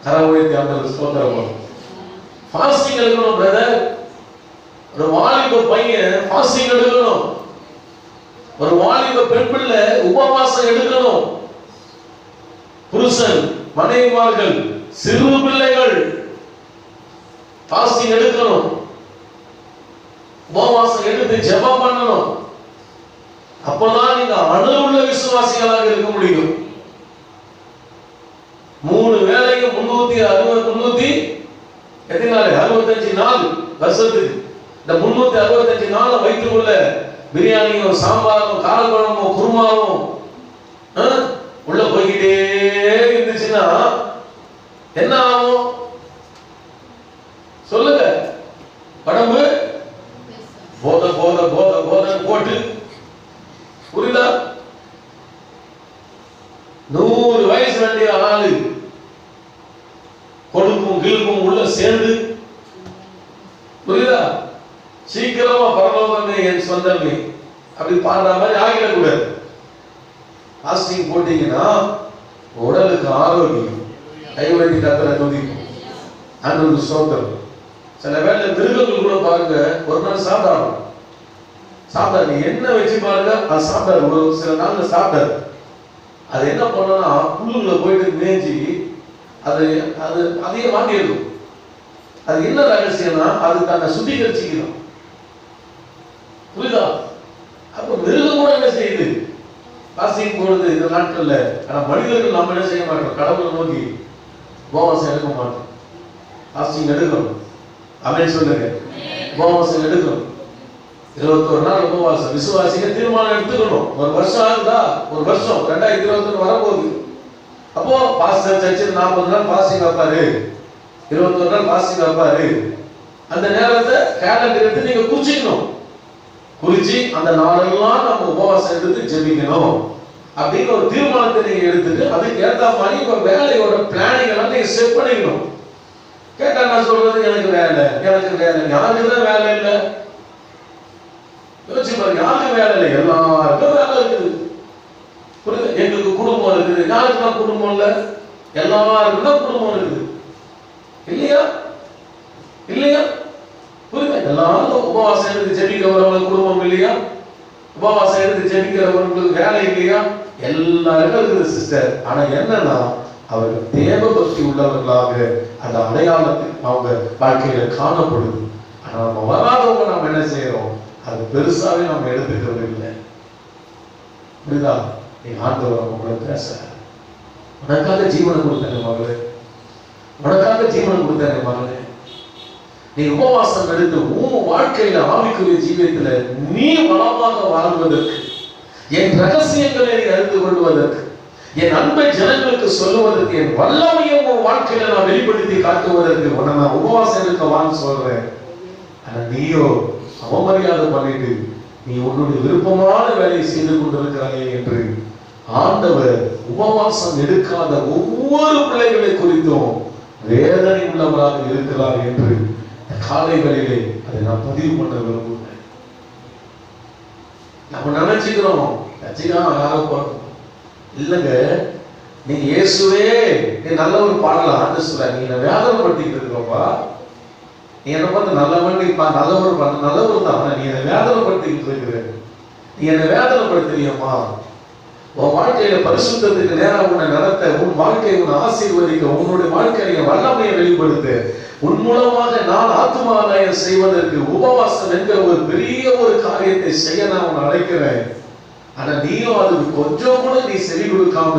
கரவுயர்த்தி அந்த ஸ்தோத்திரம். ஃபாஸ்டிங் எடுக்கணும் பிரதர். ஒரு வாலிப பையன் ஃபாஸ்டிங் எடுக்கணும். ஒரு வாலிப பெண் பிள்ளை உபவாசம் எடுக்கணும். புருஷன், மனைவிமார்கள், சிறு பிள்ளைகள் ஃபாஸ்டிங் எடுக்கணும். உபவாசம் எடுத்து ஜெபம் பண்ணணும். அப்பதான் நீங்க அணுவுள்ள விசுவாசிகளாக இருக்க முடியும். 3 வேளையும் 365 நாள் வருஷத்துக்கு. இந்த 365 நாள் வயிற்றுக்குள்ள பிரியாணியும் சாம்பாரும் காரக்குழம்பும் குருமாவும் உள்ள போய்கிட்டே இருந்துச்சுன்னா என்ன ஆகும்? சொல்லுங்க. உடம்பு போத போத போத போத போட்டு, புரியுதா? 100 வயசு வேண்டிய ஆளு கொடுக்கும் கிழக்கும் உள்ள சேர்ந்து, புரியுதா? சீக்கிரமா பரலோகமே என் சொந்தமே அப்படி பாடுற மாதிரி ஆகிடக்கூடாது. ஃபாஸ்டிங் போட்டீங்கன்னா உடலுக்கு ஆரோக்கியம். கைவழி கத்தரை துதிக்கும். அன்று சோதரம். சில வேளை மிருகங்கள் கூட பாருங்க, ஒரு நாள் சாப்பிடாது. நீ என்ன வச்சு பாருங்க, அது சாப்பிடாது. ஒரு சில நாள்ல சாப்பிடாது. அது என்ன பண்ணனா, புல்லுக்குள்ள போயிட்டு மேய்ஞ்சி அது அது அதையே வாங்கி இருக்கும். அது என்ன ரகசியம்னா, அது தன்னை சுத்திகரிச்சுக்கணும். புரியுதா? அப்ப மிருகம் கூட என்ன செய்யுது? பாசிங் போடுது இந்த நாட்கள்ல. ஆனா மனிதர்கள் நம்ம என்ன செய்ய மாட்டோம்? கடவுளை நோக்கி உபவாசம் எடுக்க மாட்டோம். பாசிங் எடுக்கணும். அப்படின்னு சொல்லுங்க. உபவாசம் எடுக்கணும். 21 நாள் உபவாசம். விசுவாசிங்க தீர்மானம் எடுத்துக்கணும். ஒரு வருஷம் ஆகுதா? ஒரு வருஷம் 2021 வரப்போகுது. அப்போ பாஸ்டர் சர்ச்சில் 40 நாள் பாஸ்டிங் வைப்பாரு, 21 நாள் பாஸ்டிங் வைப்பாரு. அந்த நேரத்தை கேலண்டர் எடுத்து நீங்க குறிச்சிக்கணும். குறிச்சி அந்த நாளெல்லாம் நம்ம உபவாசம் எடுத்து ஜெபிக்கணும் அப்படின்னு ஒரு தீர்மானத்தை நீங்க எடுத்துட்டு அதுக்கு ஏற்ற மாதிரி உங்க வேலையோட பிளானிங் எல்லாம் நீங்க செட் பண்ணிக்கணும். கேட்டா நான் சொல்றது எனக்கு வேலை யாருக்கு தான் வேலை இல்லை? யோசிச்சு பாருங்க, யாருக்கு வேலை இல்லை? எல்லாருக்கும் வேலை இருக்குது. புரியுது? எங்களுக்கு குடும்பம் இருக்குது. யாருக்கு தான் குடும்பம் இல்லை? எல்லாருக்கும் தான் குடும்பம் இருக்குது. இல்லையா? புரியுது? எல்லாரும் உபவாசம் எடுத்து ஜெபிக்கிறவங்களுக்கு குடும்பம் இல்லையா? உபவாசம் எடுத்து ஜெபிக்கிறவங்களுக்கு வேலை இல்லையா? எல்லாருக்கும் இருக்குது சிஸ்டர். ஆனா என்னன்னா அவர்கள் தேவ பக்தி உள்ளவர்களாக அந்த அடையாளத்தில் அவங்க வாழ்க்கையில காணப்படுது. ஆனா நம்ம வராதவங்க நம்ம என்ன செய்யறோம்? அது பெருசாவே நம்ம எடுத்துக்கிறது இல்லை. புரியுதா? நீ ஆண்டவர் உங்களை பேச உனக்காக ஜீவனை கொடுத்தாங்க மகளே, உனக்காக ஜீவனை கொடுத்தாங்க மகளே. நீ உபவாசம் எடுத்து உன் வாழ்க்கையில ஆவிக்குரிய ஜீவியத்துல நீ வளமாக வாழ்வதற்கு, என் ரகசியங்களை நீ அறிந்து கொள்வதற்கு, என் அன்பை ஜனங்களுக்கு சொல்லுவதற்கு, என் வல்லமையை உன் வாழ்க்கையில நான் வெளிப்படுத்தி காட்டுவதற்கு உன்னை நான் உபவாசம் எடுக்க வான்னு சொல்றேன். ஆனா நீயோ அவமரியாதை பண்ணிட்டு நீ உன்னுடைய விருப்பமான வேலையை செய்து கொண்டிருக்கிறாயே என்று ஆண்டவர் உபவாசம் எடுக்காத ஒவ்வொரு பிள்ளைகளை குறித்தும் வேதனை உள்ளவராக இருக்கிறார் என்று காலை வேளையிலே அதை நான் பதிவு பண்ண விரும்புகிறேன். நம்ம நினைச்சுக்கிறோம் யாரும் இல்லைங்க. நீங்க இயேசுவே நீ நல்ல ஒரு பாடல ஆண்டு சொல்ற, நீ என்ன வேதனைப்படுத்திட்டு இருக்கிறோப்பா, நீ என்ன பார்த்து நல்லவன், நல்லவர் தான், நீ என்ன வேதனைப்படுத்திக்கிட்டு இருக்கிற, நீ என்ன வேதனைப்படுத்துறியம்மா. உன் வாழ்க்கையில பரிசுத்தத்துக்கு நேரம் உன்னை நடத்த, உன் வாழ்க்கையை உன்னை ஆசீர்வதிக்க, உன்னுடைய வாழ்க்கையை வல்லமையை வெளிப்படுத்த, உன் மூலமாக நான் ஆத்துமாதாயம் செய்வதற்கு உபவாசம் என்கிற ஒரு பெரிய ஒரு காரியத்தை செய்ய நான் உன்னை அழைக்கிறேன். ஆனா நீயும் அதுக்கு கொஞ்சம் கூட நீ செவி கொடுக்காம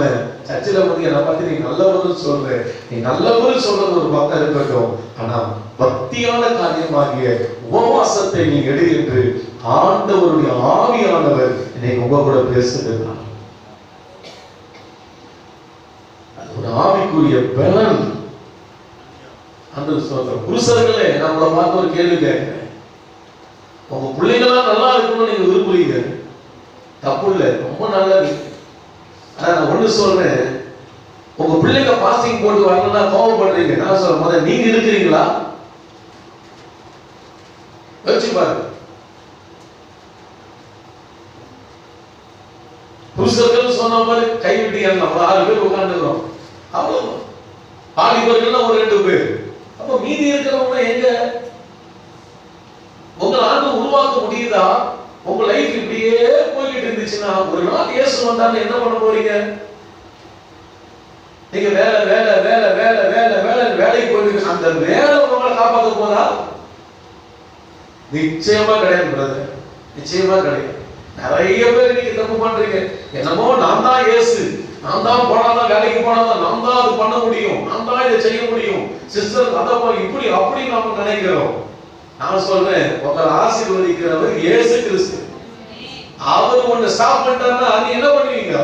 சர்ச்சில் வந்து என்னை பார்த்து நீ நல்லவர்கள் சொல்ற, நீ நல்லவர்கள் சொல்றது ஒரு பக்கம் இருக்கட்டும், ஆனா பக்தியான காரியமாகிய உபவாசத்தை நீ எடு என்று ஆண்டவருடைய ஆவியானவர் இன்னைக்கு உங்க கூட பேசுகிறார். அது ஒரு ஆவிக்குரிய பலன். அந்த புருஷர்களே நம்மளை பார்த்து ஒரு கேள்வி கேட்கிறேன். உங்க பிள்ளைங்களாம் நல்லா இருக்கணும்னு நீங்க விரும்புறீங்க, தப்பு இல்லை, ரொம்ப நல்லது. ஆனா நான் ஒண்ணு சொல்றேன், உங்க பிள்ளைங்க பாஸ்டிங் போட்டு வரணும்னா கோவப்படுறீங்க. நான் சொல்றேன், முதல்ல நீங்க இருக்கிறீங்களா யோசிச்சு பாருங்க. புருஷர்கள் சொன்ன மாதிரி கைவிட்டீங்க, நம்ம 6 பேர் உட்காந்துக்கிறோம், அவ்வளவு. வாலிபர்கள் ஒரு 2 பேர். அப்ப மீதி இருக்கிறவங்க எங்க? உங்களை ஆண்டு உருவாக்க முடியுதா? உங்க லைஃப் இப்படியே போய்கிட்டு இருந்துச்சுன்னா ஒரு நாள் இயேசு வந்தாலும் என்ன பண்ண போறீங்க? நீங்க வேலை வேலை வேலை வேலை வேலை வேலை வேலைக்கு போயிட்டு அந்த வேலை உங்களை காப்பாற்ற போதா? நிச்சயமா கிடையாது பிரதர், நிச்சயமா கிடையாது. நிறைய பேர் நீங்க தப்பு பண்றீங்க. என்னமோ நான் தான் இயேசு, நான் தான் போனாதான் வேலைக்கு போனாதான் நான் தான் அது பண்ண முடியும், நான் தான் இதை செய்ய முடியும், சிஸ்டர் அதை இப்படி அப்படி நாம நினைக்கிறோம். நான் சொல்றேன், உங்களை ஆசீர்வதிக்கிறவர் இயேசு கிறிஸ்து. அவர் ஒண்ணு ஸ்டாப் பண்ணிட்டாருன்னா அது என்ன பண்ணுவீங்க?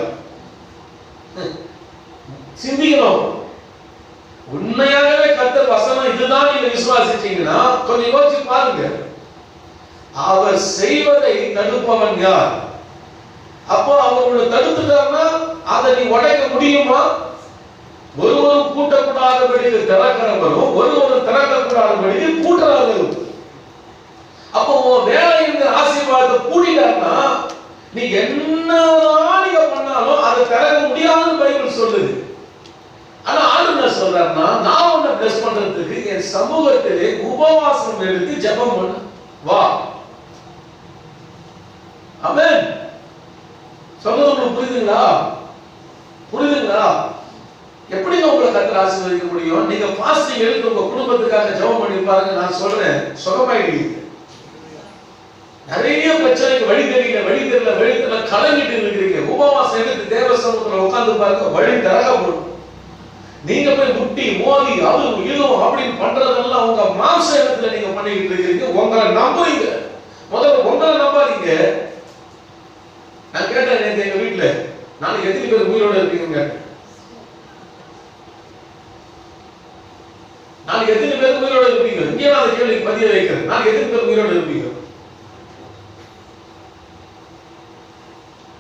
சிந்திக்கணும். உண்மையாகவே கர்த்தர் வசனம் இதுதான் நீங்க விசுவாசிச்சீங்கன்னா கொஞ்சம் யோசிச்சு பாருங்க. அவர் செய்வதை தடுப்பவன் யார்? அப்போ அவரோட தடுத்துட்டாருன்னா அதை நீ உடைக்க முடியுமா? ஒருவரும் பூட்டக்கூடாதபடிக்கு திறக்கிறவரும் ஒருவரும் திறக்கக்கூடாதபடிக்கு பூட்டுறாரும். அப்போ உன் வேலையின் ஆசீர்வாதத்தை பூட்டிட்டாருன்னா நீ என்னதான் நீங்க பண்ணாலும் அதை திறக்க முடியாதுன்னு பைபிள் சொல்லுது. ஆனா ஆண்டவர் சொல்றாருன்னா, நான் உன்னை பிளஸ் பண்றதுக்கு என் சமூகத்திலே உபவாசம் எடுத்து ஜெபம் பண்ணு வா. ஆமென். சொல்றது உங்களுக்கு புரியுதுங்களா? புரியுதுங்களா? எப்படி உங்களை கர்த்தர் ஆசீர்வதிக்க முடியும்? நீங்க ஃபாஸ்டிங் எடுத்து உங்க குடும்பத்துக்காக ஜெபம் பண்ணி பாருங்க. நான் சொல்றேன், சுகமாயிடுவீங்க. நிறைய பிரச்சனைக்கு வழி தெரியல கலங்கிட்டு இருக்கிறீங்க. உபவாசம் எடுத்து தேவ சமூகத்துல உட்கார்ந்து பாருங்க, வழி திறக்கப்படும். நீங்க போய் முட்டி மோதி அது இதுவும் அப்படின்னு பண்றதெல்லாம் உங்க மாம்ச இடத்துல நீங்க பண்ணிக்கிட்டு இருக்கீங்க. உங்களை நம்புறீங்க. முதல்ல உங்களை போகாதீங்க. நான் கேட்டேன் நேற்று எங்க வீட்டுல, நாளைக்கு எத்தனை பேர் உயிரோட இருக்கீங்க? நாளைக்கு எத்தனை பேர் உயிரோட இருப்பீங்க? இங்கே அந்த கேள்விக்கு பதிய வைக்கிறேன். நாளைக்கு எத்தனை பேர் உயிரோட இருப்பீங்க?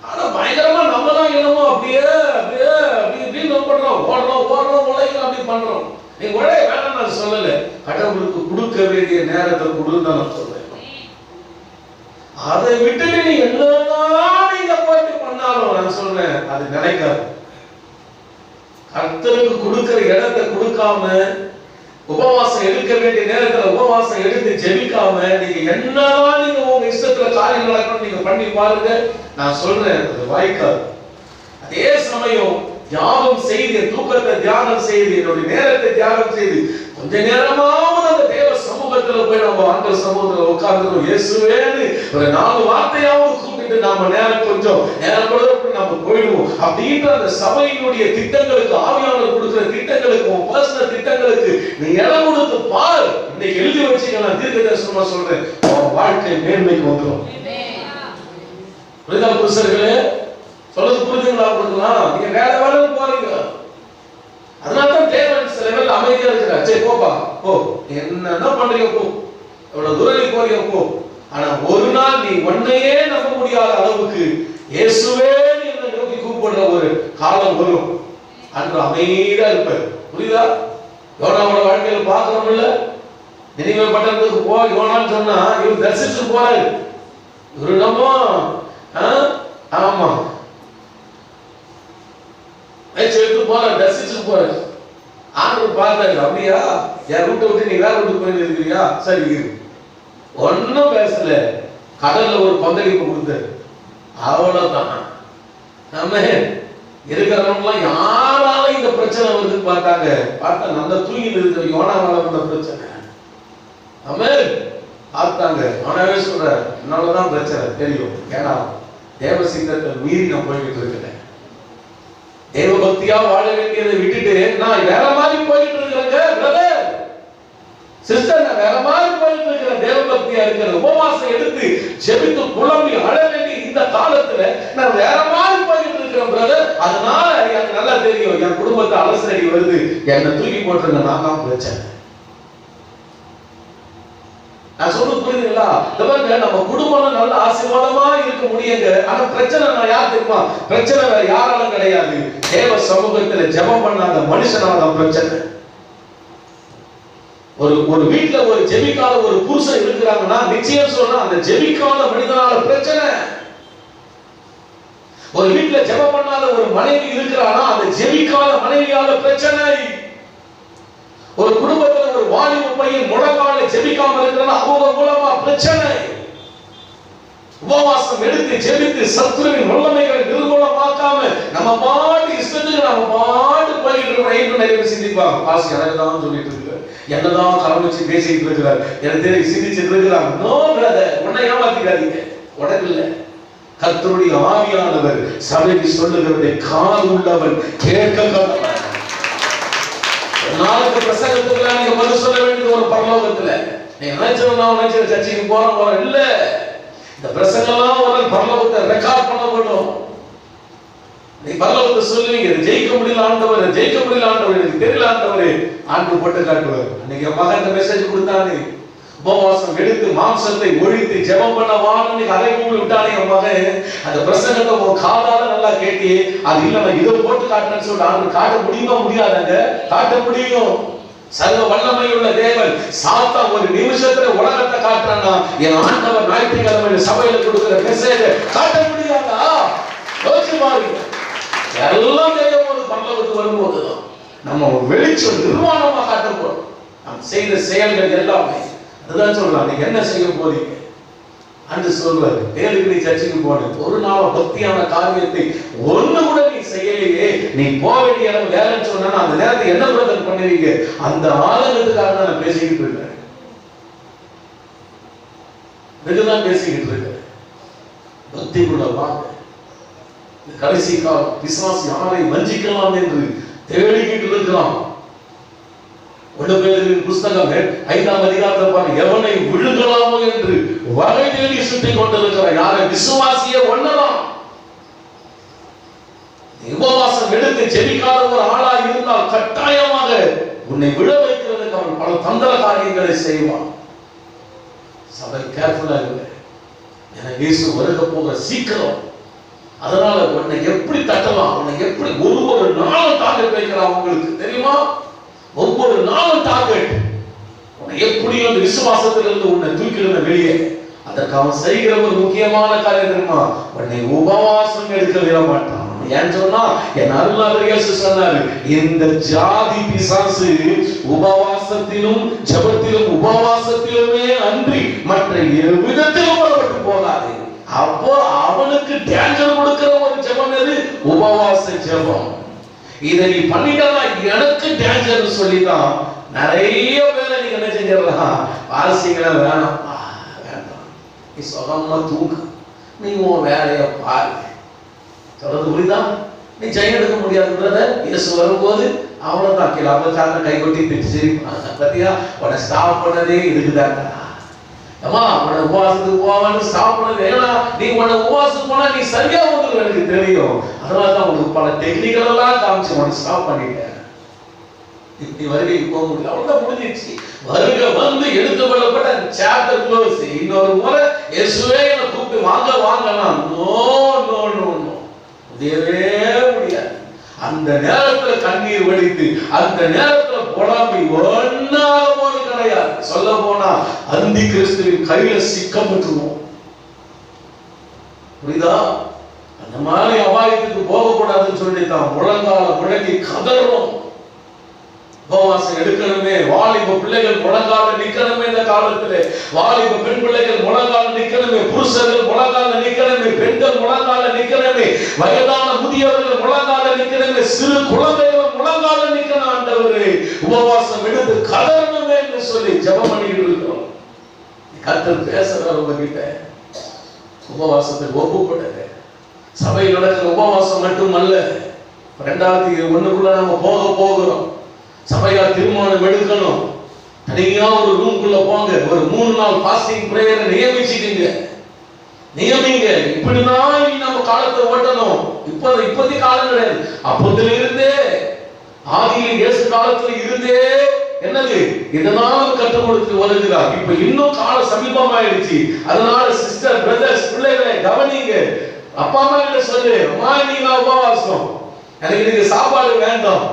ஆனா பயங்கரமா நம்மதான் என்னமோ அப்படியே அப்படியே அப்படி பண்றோம், ஓடுறோம் உலகம் அப்படி பண்றோம். நீங்க உடைய வேண்டாம் நான் சொல்லல, கடவுளுக்கு கொடுக்க வேண்டிய நேரத்தை கொடுன்னு நான் சொல்றேன். அதை விட்டுட்டு நீ என்னதான் நீங்க போயிட்டு பண்ணாலும் நான் சொல்றேன் அது நினைக்காது. கர்த்தருக்கு கொடுக்கிற இடத்தை கொடுக்காம, உபவாசம் எடுக்க வேண்டிய நேரத்துல உபவாசம் எடுத்து ஜெபிக்காம நீங்க என்னதான் நீங்க உங்க இஷ்டத்துல காரியம் நடக்கணும் நீங்க பண்ணி பாருங்க, நான் சொல்றேன் அது வாய்க்காது. அதே சமயம் தியாகம் செய்து, தூக்கத்தை தியாகம் செய்து, என்னுடைய நேரத்தை தியாகம் செய்து, கொஞ்ச நேரமாவது அந்த தேவ சமூகத்துல போய் நம்ம ஆண்டவர் சமூகத்துல உட்கார்ந்து இயேசுவேன்னு ஒரு 4 வார்த்தையாவது கூப்பிட்டு நாம கொஞ்சம் நேரம் கூட நம்ம போயிடுவோம். அப்படின்ற அந்த சபையினுடைய திட்டங்களுக்கு, ஆவியானவர் கொடுக்கிற திட்டங்களுக்கு, உன் பர்சனல் திட்டங்களுக்கு நீ இடம் கொடுத்து பார். இன்னைக்கு எழுதி வச்சுக்க, நான் தீர்க்க தரிசனமா சொல்றேன், உன் வாழ்க்கை மேன்மைக்கு வந்துடும். புரியுதா புருஷர்களே? சொல்றது புரிஞ்சுங்களா? கொடுக்கலாம். நீங்க வேலை போறீங்க, அதனாலதான் தேவன் சில பேர் அமைதியா இருக்கிறார். சரி போப்பா போ, என்ன பண்றீங்க போ, எவ்வளவு தூரம் போறீங்க போ. ஆனா ஒரு நாள் நீ ஒன்னையே நம்ப முடியாத அளவுக்கு இயேசுவே என்ன நோக்கி கூப்பிடுற ஒரு காலம் வரும். அன்று அமைதியா இருப்பார். புரியுதா? யோனாவோட வாழ்க்கையில பாக்குறோம் இல்ல, நினைவே பட்டணத்துக்கு போ யோனான்னு சொன்னா இவர் தரிசிச்சு போறாரு. இவரு நம்ம ஆமா எடுத்து போற தரிசிச்சு போற ஆண்டவர் பார்த்தாரு. அப்படியா, என் ரூட்டை விட்டு நீ வேற ரூட்டுக்கு போய் இருக்கிறியா? சரி இரு. ஒன்னும் பேசல, கடல்ல ஒரு பங்களிப்பு கொடுத்தாரு. அவ்வளவுதான். நம்ம இருக்கிறவங்களாம் யாரால இந்த பிரச்சனை வருதுன்னு பார்த்தாங்க. பார்த்தா நல்ல தூங்கிட்டு இருக்கிற யோனாவால வந்த பிரச்சனை. ஆமென். பார்த்தாங்க. அவனவே சொல்றாரு, என்னாலதான் பிரச்சனை தெரியும், ஏன்னா தேவ சித்தத்தை மீறி நான் போய்கிட்டு இருக்கிறேன். தேவ பக்தியா வாழ வேண்டியதை விட்டுட்டு நான் வேற மாதிரி போயிட்டு இருக்கிறேங்க பிரதர் சிஸ்டர், நான் வேற மாதிரி போயிட்டு இருக்கிறேன். தேவ பக்தியா இருக்கிற உபவாசம் எடுத்து ஜெபித்து புலம்பி அழ வேண்டிய இந்த காலத்துல நான் வேற மாதிரி போயிட்டு இருக்கிறேன் பிரதர். அதனால எனக்கு நல்லா தெரியும், என் குடும்பத்தை அலசடி வருது, என்னை தூக்கி போட்டுருங்க, நான் தான் பிரச்சனை. நான் சொல்றது புரியுதுங்களா? நம்ம குடும்பம் நல்ல ஆசீர்வாதமா இருக்க முடியுங்க. ஆனா பிரச்சனை நான் யார் தெரியுமா? பிரச்சனை வேற யாராலும் கிடையாது, தேவ சமூகத்துல ஜெபம் பண்ணாத மனுஷனால பிரச்சனை. ஒரு வீட்டுல ஒரு ஜெபிக்காத ஒரு புருஷன் இருக்கிறாங்கன்னா நிச்சயம் சொன்னா அந்த ஜெபிக்காத மனிதனால பிரச்சனை. ஒரு வீட்டுல ஜெபம் பண்ணாத ஒரு மனைவி இருக்கிறானா அந்த ஜெபிக்காத மனைவியால பிரச்சனை. ஒரு குடும்பத்துல ஒரு வாலிப பையன் முழங்கால ஜெபிக்காம இருக்கிறானா அவங்க மூலமா பிரச்சனை. உபவாசம் எடுத்து ஜெபித்து சத்துருவின் வல்லமைகளை நிர்மூலமாக்காம நம்ம பாட்டு இஷ்டத்துக்கு நம்ம பாட்டு போயிட்டு இருக்கோம். நிறைய பேர் சிந்திப்பாங்க, பாசி எனக்குதான் சொல்லிட்டு இருக்கிறார், என்னதான் கரம் வச்சு பேசிட்டு இருக்கிறார், எனக்கு தெரியும் சிந்திச்சுட்டு இருக்கிறாங்க. நோ பிரதர், உன்னை ஏமாத்திக்காதீங்க, உடம்பு இல்ல. கர்த்தருடைய ஆவியானவர் சபைக்கு சொல்லுகிறதை கால் உள்ளவன் கேட்க. நாளுக்கு பிரசங்கத்துக்குள்ள நீங்க பதில் சொல்ல வேண்டியது ஒரு பரலோகத்துல. நீங்க நினைச்ச சர்ச்சைக்கு போற இல்ல, இந்த பிரசங்கம்லாம் ஒரு பரலோகத்தை ரெக்கார்ட் பண்ணப்படும். நீ பரலோகத்தை சொல்லுவீங்க, ஜெயிக்க முடியல ஆண்டவர், ஜெயிக்க முடியல ஆண்டவர், எனக்கு தெரியல ஆண்டவர், ஆண்டு போட்டு காட்டுவார். அன்னைக்கு மகன் இந்த மெசேஜ் கொடுத்தானே, உபவாசம் எடுத்து மாம்சத்தை ஒழித்து ஜெபம் பண்ண வான்னு அதை கூப்பிட்டு விட்டானே என் மகன். அந்த பிரசங்கத்தை உன் காதால நல்லா கேட்டி, அது இல்ல நான் இதை போட்டு காட்டுறேன்னு சொல்லிட்டு ஆண்டு காட்ட முடியுமா? முடியாதாங்க, காட்ட முடியும். சர்வ வல்லமை உள்ள தேவன் சாத்தா ஒரு நிமிஷத்துல உலகத்தை காட்டுறான்னா என் ஆண்டவர் ஞாயிற்றுக்கிழமை சபையில கொடுக்கிற மெசேஜ் காட்ட முடியாதா? யோசிச்சு பாருங்க. எல்லாம் தெரியும் போது பரலோகத்துக்கு வரும்போதுதான் நம்ம வெளிச்சம் நிர்வாணமா காட்ட போறோம். நாம் செய்த செயல்கள் எல்லாமே அதுதான் சொல்லலாம். நீங்க என்ன செய்ய போறீங்க அன்று சொல்வாரு. ஏழுக்கு நீ சர்ச்சைக்கு போன ஒரு நாள் பக்தியான காரியத்தை ஒண்ணு கூட நீ செய்யலையே, நீ போக வேண்டிய இடம் வேலைன்னு சொன்னா அந்த நேரத்தை என்ன பிரதர் பண்ணுவீங்க? அந்த ஆளுநத்துக்காக தான் நான் பேசிக்கிட்டு இருக்கேன், இதுதான் பேசிக்கிட்டு இருக்கேன். பக்திக்குள்ள வாங்க. கடைசி காலம் விசுவாசி யாரை வஞ்சிக்கலாம் என்று தேடிக்கிட்டு இருக்கலாம். 1 பேதுருவின் புஸ்தகம் 5ஆம் அதிகாரத்தில் பாருங்க, எவனை விழுங்கலாமோ என்று வகை தேடி சுற்றி கொண்டிருக்கிற யாரை விசுவாசிய ஒன்னதான். உபவாசம் எடுத்து ஜெபிக்காத ஒரு ஆளா இருந்தால் கட்டாயமாக உன்னை விழ வைக்கிறதுக்கு அவன் பல தந்திர காரியங்களை செய்வான். சபை கேர்ஃபுல்லா இருக்கு. எனக்கு இயேசு வருக போகிற சீக்கிரம். அதனால உன்னை எப்படி தட்டலாம், உன்னை எப்படி ஒவ்வொரு நாளும் டார்கெட் வைக்கிறான் உங்களுக்கு தெரியுமா? ஒவ்வொரு நாளும் டார்கெட். உன்னை எப்படி அந்த விசுவாசத்திலிருந்து உன்னை தூக்கிடுற வெளியே. அதற்கு அவன் செய்கிற ஒரு முக்கியமான காரியம் தெரியுமா? உன்னை உபவாசம் எடுக்க விட மாட்டான். ஏன் சொன்னா, என் அருளாளர் இயேசு சொன்னாரு, இந்த ஜாதி பிசாசு உபவாசத்திலும் ஜெபத்திலும் உபவாசத்திலுமே அன்றி மற்ற எவ்விதத்திலும் புறப்பட்டு போகாது. அப்போ அவனுக்கு டேஞ்சர் கொடுக்கிற ஒரு ஜெபம் எது? உபவாச ஜெபம். இதை நீ பண்ணிட்டா எனக்கு டேஞ்சர் சொல்லிதான் நிறைய பேரை நீங்க என்ன செஞ்சிடலாம், வாசிங்களா வேணாம்ப்பா வேண்டாம், நீ சுகமா தூக்கு, நீ உன் வேலையை பாரு. சொல்றது புரியுதா? நீ ஜெயம் எடுக்க முடியாதுன்றத இயேசு வரும்போது அவ்வளவுதான். கீழே அவளுக்காக கை கொட்டி திட்டு பத்தியா, உன்னை ஸ்டாப் பண்ணதே இதுக்குதாங்க. அம்மா உன்னை உபவாசத்துக்கு போவான்னு ஸ்டாப் பண்ணது ஏன்னா நீ உன்னை உபவாசம் போனா நீ சரியா வந்துடும் எனக்கு தெரியும். அதனாலதான் உங்களுக்கு பல டெக்னிக்கல் எல்லாம் காமிச்சு உன்னை ஸ்டாப் பண்ணிட்டேன். இப்படி வருகைக்கு போக முடியல, அவ்வளவுதான் முடிஞ்சிருச்சு. வருகை வந்து எடுத்து கொள்ளப்பட்ட சாப்டர் க்ளோஸ். இன்னொரு முறை இயேசுவே என்னை கூப்பிட்டு வாங்க வாங்கன்னா நோ நோ நோ நோ முடியவே முடியாது. அந்த நேரத்துல கண்ணீர் வடித்து அந்த நேரத்துல புலம்பி ஒன்னாக போது கிடையாது. சொல்ல போனா அந்தி கிறிஸ்துவின் கையில சிக்கப்பட்டுருவோம். புரியுதா? அந்த மாதிரி அபாயத்துக்கு போக கூடாதுன்னு சொல்லித்தான் முழங்கால முழங்கி கதறுவோம். உபவாசம் எடுக்கணுமே, வாலிப பிள்ளைகள் முழங்கால நிக்கணுமே, இந்த காலத்துல வாலிப பெண் பிள்ளைகள் முழங்கால நிக்கணுமே, புருஷர்கள் முழங்கால நிக்கணுமே, பெண்கள் முழங்கால நிக்கணுமே, வயதான முதியவர்கள் முழங்கால நிக்கணுமே, சிறு குழந்தைகள் முழங்கால நிக்கணும். ஆண்டவரே உபவாசம் எடுத்து கதறணுமே என்று சொல்லி ஜெபம் பண்ணிட்டு இருக்கிறோம். கர்த்தர் பேசுறார் உங்ககிட்ட. உபவாசத்துக்கு ஒப்புக்கொடுங்க. சபையில் நடக்கிற உபவாசம் மட்டுமல்ல, 2001 நம்ம போகிறோம். சபையா தீர்மானம் எடுக்கணும். தனியா ஒரு ரூம்குள்ள போங்க, ஒரு 3 நாள் ஃபாஸ்டிங் பிரேயரை நியமிச்சுக்கீங்க, நியமிங்க. இப்படிதான் நம்ம காலத்தை ஓட்டணும். இப்போதைக்கு காலம் கிடையாது. அப்போதுல இருந்தே ஆதியில் இயேசு காலத்துல இருந்தே என்னது இதனாலும் கற்றுக் கொடுத்து வருகிறார். இப்ப இன்னும் காலம் சமீபமாயிடுச்சு. அதனால சிஸ்டர் பிரதர்ஸ் பிள்ளைகளை கவனிங்க. அப்பா அம்மா கிட்ட சொல்லு, அம்மா நீங்க உபவாசம், எனக்கு இன்னைக்கு சாப்பாடு வேண்டாம்,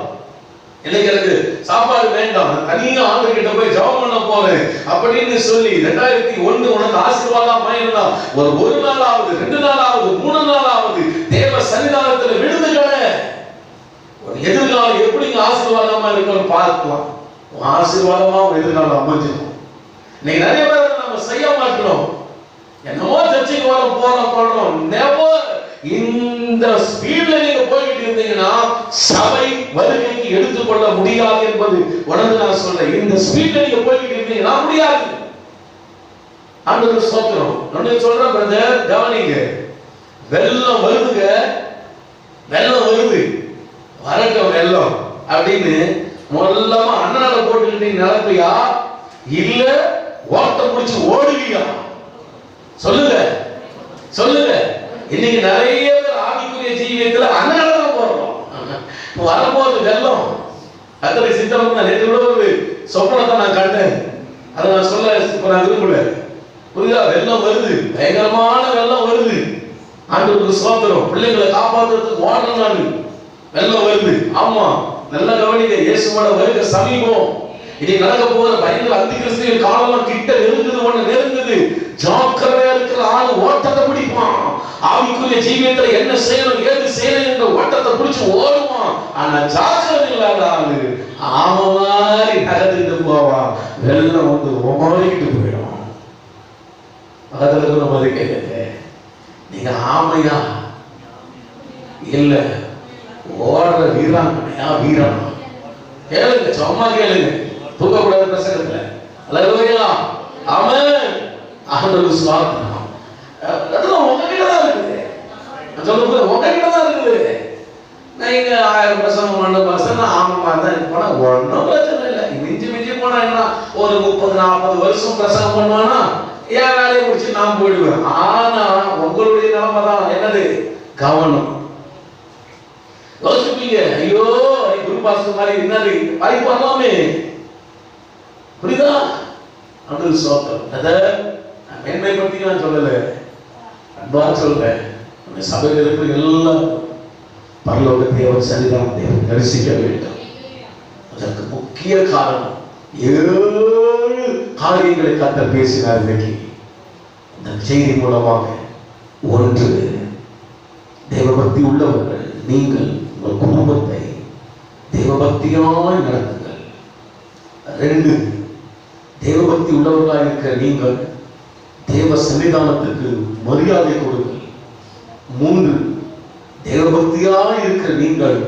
இன்னைக்கு எனக்கு சாப்பாடு வேண்டாம், தனியா ஆண்டு கிட்ட போய் ஜெபம் பண்ண போறேன் அப்படின்னு சொல்லி 2001 உனக்கு ஆசீர்வாதமா இருந்தா ஒரு நாளாவது 2 நாளாவது 3 நாளாவது தேவ சன்னிதானத்துல விழுந்துக்கட ஒரு எதிர்காலம் எப்படிங்க ஆசீர்வாதமா இருக்குன்னு பார்க்கலாம். ஆசீர்வாதமா ஒரு எதிர்காலம் அமைஞ்சிடும். இன்னைக்கு நிறைய பேர் நம்ம செய்ய மாட்டோம். என்னமோ சர்ச்சைக்கு வர போறோம். நெவர். இந்த ஸ்பீட்ல நீங்க போயிட்டு இருந்தீங்கன்னா சபை வருகைக்கு எடுத்துக்கொள்ள முடியாது என்பது உணர்ந்து நான் சொல்றேன். இந்த ஸ்பீட்ல நீங்க போயிட்டு இருந்தீங்கன்னா முடியாது. ஆண்டவருக்கு ஸ்தோத்திரம். நான் சொல்றேன் பிரதர், கவனிங்க. வெள்ளம் வருதுங்க, வெள்ளம் வருது, வரட்டும் வெள்ளம் அப்படின்னு மொல்லமா அண்ணால போட்டுக்கிட்டு நினைப்பியா இல்ல ஓட்டம் முடிச்சு ஓடுவியா? சொல்லுங்க சொல்லுங்க. இன்னைக்கு நிறைய பேர் ஆவிக்குரிய ஜீவியத்துல அண்ணால தான் போறோம். வரும்போது வெள்ளம் அத்தனை சித்தம். நேற்று கூட ஒரு சொப்பனத்தை நான் கண்டேன், அதை நான் சொல்ல இப்ப நான் விரும்பல. புரியுதா? வெள்ளம் வருது, பயங்கரமான வெள்ளம் வருது. ஆண்டவருக்கு ஸ்தோத்திரம். பிள்ளைங்களை காப்பாற்றுறதுக்கு ஓடணும். நான் வெள்ளம் வருது. ஆமா, நல்ல கவனிங்க. இயேசுவோட வருகை சமீபம். இனி நடக்க போகிற பயங்கர அந்தி கிறிஸ்துவின் காலம் கிட்ட நெருங்குது. ஒண்ணு நெருங்குது. ஜாக்கிரதையா இருக்கிற ஆளு ஓட்டத்தை பிடிப்பான். ஆவிக்குரிய ஜீவியத்துல என்ன செய்யணும் ஏது செய்யணும் என்ற ஓட்டத்தை பிடிச்சு ஓடுவான். ஆனா ஜாக்கிரதை இல்லாத ஆளு ஆம மாதிரி நகர்ந்துட்டு போவான். வெள்ளம் வந்து ஓடிக்கிட்டு போயிடும். பக்கத்துல இருக்கிற மாதிரி கேட்க, நீங்க ஆமையா இல்ல ஓடுற வீராங்கனையா வீரனா? கேளுங்க, சும்மா கேளுங்க, தூக்கக்கூடாத பிரசங்கத்துல. அல்லேலூயா, ஆமென். ஆண்டவருக்கு ஸ்தோத்திரம். அதெல்லாம் உங்ககிட்ட தான் இருக்குது. நான் சொல்றது உங்ககிட்ட தான் இருக்குது. நீங்க 1000 பிரசங்கம் பண்ண பசங்க ஆமா தான் போனா ஒன்றும் பிரச்சனை இல்லை. மிஞ்சி பண்ணுவானா? என்ன ஒரு 30-40 வருஷம் பிரசங்கம் பண்ணுவானா? என் வேலையை முடிச்சு நான் போயிடுவேன். ஆனா உங்களுடைய நிலைமை தான் என்னது? கவனம். யோசிப்பீங்க, ஐயோ குரு பாஸ்டர் மாதிரி என்னது வாய்ப்பு வரலாமே. புரியுதா? அது சோத்திரம். அதை மேன்மை பற்றி நான் சொல்லல, அன்பா சொல்றேன். சபையில் இருக்கிற எல்லாம் பரலோகத்தை அவர் சன்னிதானத்தை தரிசிக்க வேண்டும். அதற்கு முக்கிய காரணம் 7 காரியங்களை கர்த்தர் பேசினார் இன்னைக்கு இந்த செய்தி மூலமாக. 1, தேவபக்தி உள்ளவர்கள் நீங்கள் உங்கள் குடும்பத்தை தேவபக்தியாய் நடத்துங்கள். 2, தேவபக்தி உள்ளவர்களாக இருக்கிற நீங்கள் தேவ சன்னிதானத்துக்கு மரியாதை கொடுங்கள். 3, தேவபக்தியாய் இருக்கிற நீங்கள்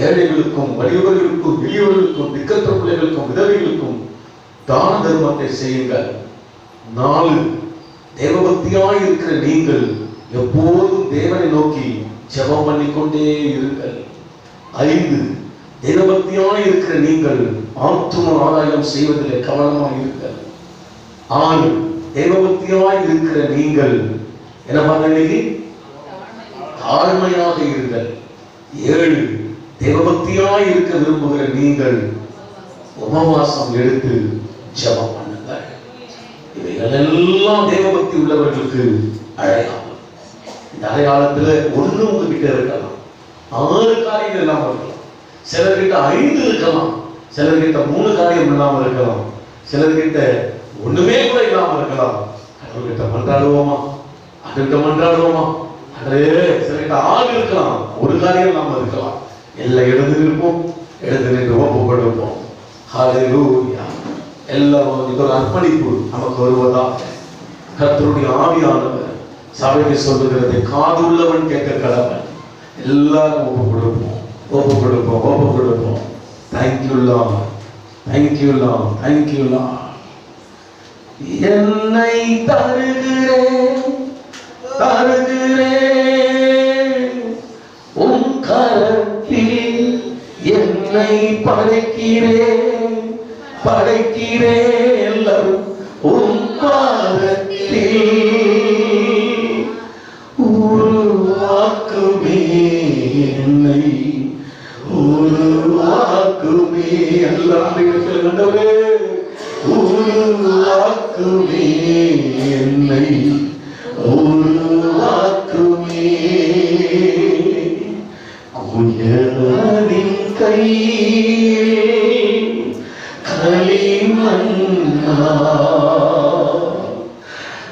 ஏழைகளுக்கும் வலியவர்களுக்கும் எளியவர்களுக்கும் திக்கற்ற பிள்ளைகளுக்கும் விதவைகளுக்கும் தான தர்மத்தை செய்யுங்கள். 4, தேவபக்தியாய் இருக்கிற நீங்கள் எப்போதும் தேவனை நோக்கி ஜெபம் பண்ணிக்கொண்டே இருங்கள். 5, தேவபக்தியாய் இருக்கிற நீங்கள் ஆத்தும ஆதாயம் செய்வதிலே கவனமாக இருங்கள். 6, தேவபக்தியாய் இருக்கிற நீங்கள் என்ன பண்ணி தாழ்மையாக இருங்கள். 7, தேவபக்தியாய் இருக்க விரும்புகிற நீங்கள் உபவாசம் எடுத்து ஜெபம் பண்ணுங்கள். இவைகள் எல்லாம் தேவபக்தி உள்ளவர்களுக்கு அடையாளம். இந்த அடையாளத்துல 1 உங்ககிட்ட இருக்கலாம், 6 காரியங்கள் இல்லாமல் இருக்கலாம், சிலர்கிட்ட 5 இருக்கலாம், சிலர்கிட்ட 3 காரியம் இல்லாமல் இருக்கலாம், சிலர்கிட்ட ஒண்ணுமே கூட இல்லாமல் இருக்கலாம். அவர்கிட்ட மன்றாடுவோமா? அதற்கு மன்றாடுவோமா? சிலர்கிட்ட 6 இருக்கலாம், 1 காரியம் இல்லாமல் இருக்கலாம். எல்லாம் எழுந்து நிற்போம், எழுந்து நின்று ஒப்பு கொடுப்போம். ஹல்லேலூயா. எல்லாம் ஒரு அர்ப்பணிப்பு நமக்கு வருவதாக. கர்த்தருடைய ஆவியானவர் சபையை சொல்லுகிறதை காதுள்ளவன் கேட்க கடவன். எல்லாரும் ஒப்பு கொடுப்போம், ஒப்பு கொடுப்போம், ஒப்பு கொடுப்போம். Thank you Lord, thank you Lord, thank you Lord. என்னை தருகிறேன், தருகிறேன் உம் கரத்தில், என்னை படைக்கிறேன், படைக்கிறேன் எல்லாரும் உம் பாதத்தில். உருவாக்குமே என்னை, உருவாக்குமே எல்லாரும் கண்டவரே. உருவாக்குமே என்னை, உருவாக்குமே. குயவனின் கையில் களிமண்ணா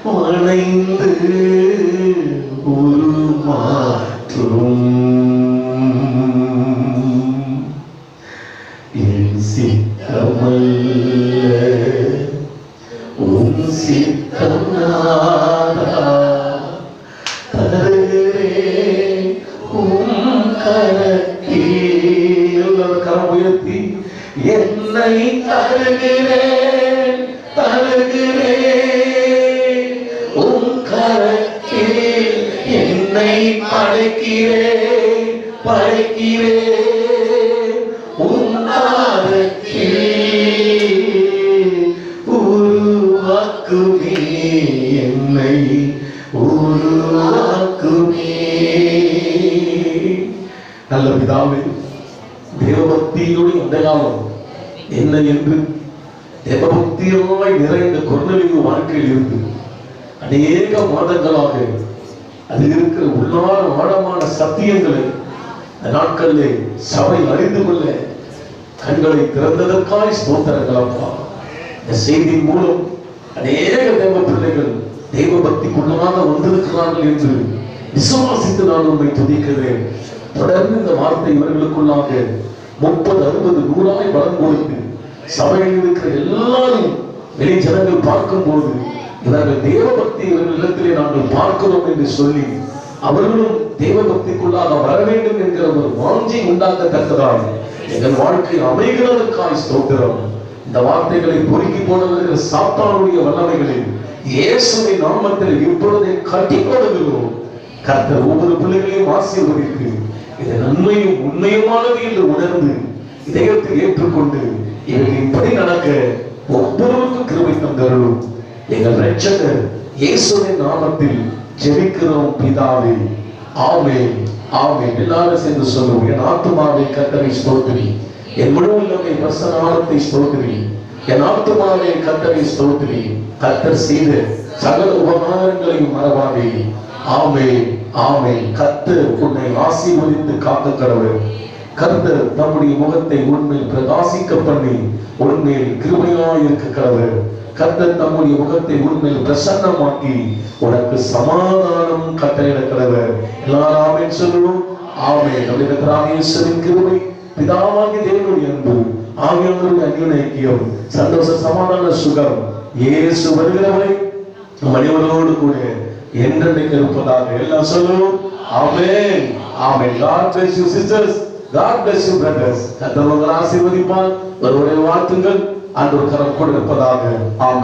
வளைந்து உருமாற்றும் என் சித்தமல்ல உன் சித்தநாதா. தருகிறேன் உம் கரத்தில், கரம் உயர்த்தி என்னை தருகிறேன், தருகிறேன் உம் கரத்தில், என்னை படைக்கிறேன், படைக்கிறேன் உம் பாதத்தில். உருவாக்குமே என்னை, உருவாக்குமே. நல்ல பிதாவே, தேவபக்தியினுடைய அடையாளம் என்ன என்று தேவபக்தியாய் நிறைந்த கொர்நேலியு வாழ்க்கையில் இருந்து அநேக மாதங்களாக அதில் இருக்கிற உள்ளான ஆழமான சத்தியங்களை நாட்களிலே சபை அறிந்து கொள்ள கண்களை திறந்ததற்காய் ஸ்தோத்திரங்களப்பா. இந்த செய்தியின் மூலம் அநேக தேவ பிள்ளைகள் தெய்வ பக்திக்குள்ளதாக வந்திருக்கிறார்கள் என்று விசுவாசித்து நான் உண்மை துதிக்கிறேன். தொடர்ந்து இந்த வார்த்தை இவர்களுக்குள்ளாக 30, 60, 100 பலம் கொடுத்து சபையில் இருக்கிற எல்லாரும் வெளி ஜனங்கள் பார்க்கும்போது இவர்கள் தேவ பக்தி இவர்களிடத்திலே நாங்கள் பார்க்கிறோம் என்று சொல்லி அவர்களும் தேவ பக்திக்குள்ளாக வர வேண்டும் என்கிற ஒரு வாஞ்சை உண்டாக்கத்தக்கதாக எங்கள் வாழ்க்கை அமைகிறதற்காய் ஸ்தோத்திரம். இந்த வார்த்தைகளை பொறுக்கி போடுகிற சாத்தானுடைய வல்லமைகளில் இயேசுவின் நாமத்தில் இப்பொழுதே கட்டிக்கொள்கிறோம். கர்த்தர் ஒவ்வொரு பிள்ளைகளையும் ஆசீர்வதித்து இது நன்மையும் உண்மையுமானது என்று உணர்ந்து இதயத்தில் ஏற்றுக்கொண்டு இவர்கள் இப்படி நடக்க ஒவ்வொருவருக்கும் கிருபை தந்தருளும். எங்கள் இரட்சகர் இயேசுவின் நாமத்தில் ஜெபிக்கிறோம் பிதாவே, ஆமென், ஆமென். எல்லாரும் சேர்ந்து சொல்லுவோம். என் ஆத்துமாவை கர்த்தரை ஸ்தோத்திரி, என் முழு உள்ளமே பரிசுத்த நாமத்தை ஸ்தோத்திரி. என் ஆத்துமாவை கர்த்தரை ஸ்தோத்திரி, கர்த்தர் செய்த சகல உபகாரங்களையும் மறவாதே. ஆமென், ஆமென். கர்த்தர் உன்னை ஆசீர்வதித்து காக்க கடவுள். கர்த்தர் தம்முடைய முகத்தை உன்மேல் பிரகாசிக்க பண்ணி உன்மேல் கிருபையாயிருக்க கடவுள். கர்த்தர் தம்முடைய முகத்தை உன்மேல் பிரசன்னமாக்கி உனக்கு சமாதானம் கட்டளையிட கடவுள். எல்லாரும் ஆமென் சொல்லுவோம். ஆமென். நம்முடைய கர்த்தராகிய இயேசுவின் கிருபை, பிதாவாகிய தேவனுடைய அன்பு, ஆவியானவருடைய அந்யோன்ய ஐக்கியம், சந்தோஷ சமாதான சுகம் இயேசு வருகிறவரை மனிதர்களோடு கூட என்றென்றைக்கு இருப்பதாக. எல்லாம் சொல்லுவோம். ஆமென், ஆமென். God bless you sisters, God bless you brothers. கர்த்தர் உங்களை ஆசீர்வதிப்பார். ஒருவரை வாழ்த்துங்கள். ஆண்டவர் கரம் கூட இருப்பதாக. ஆமென்.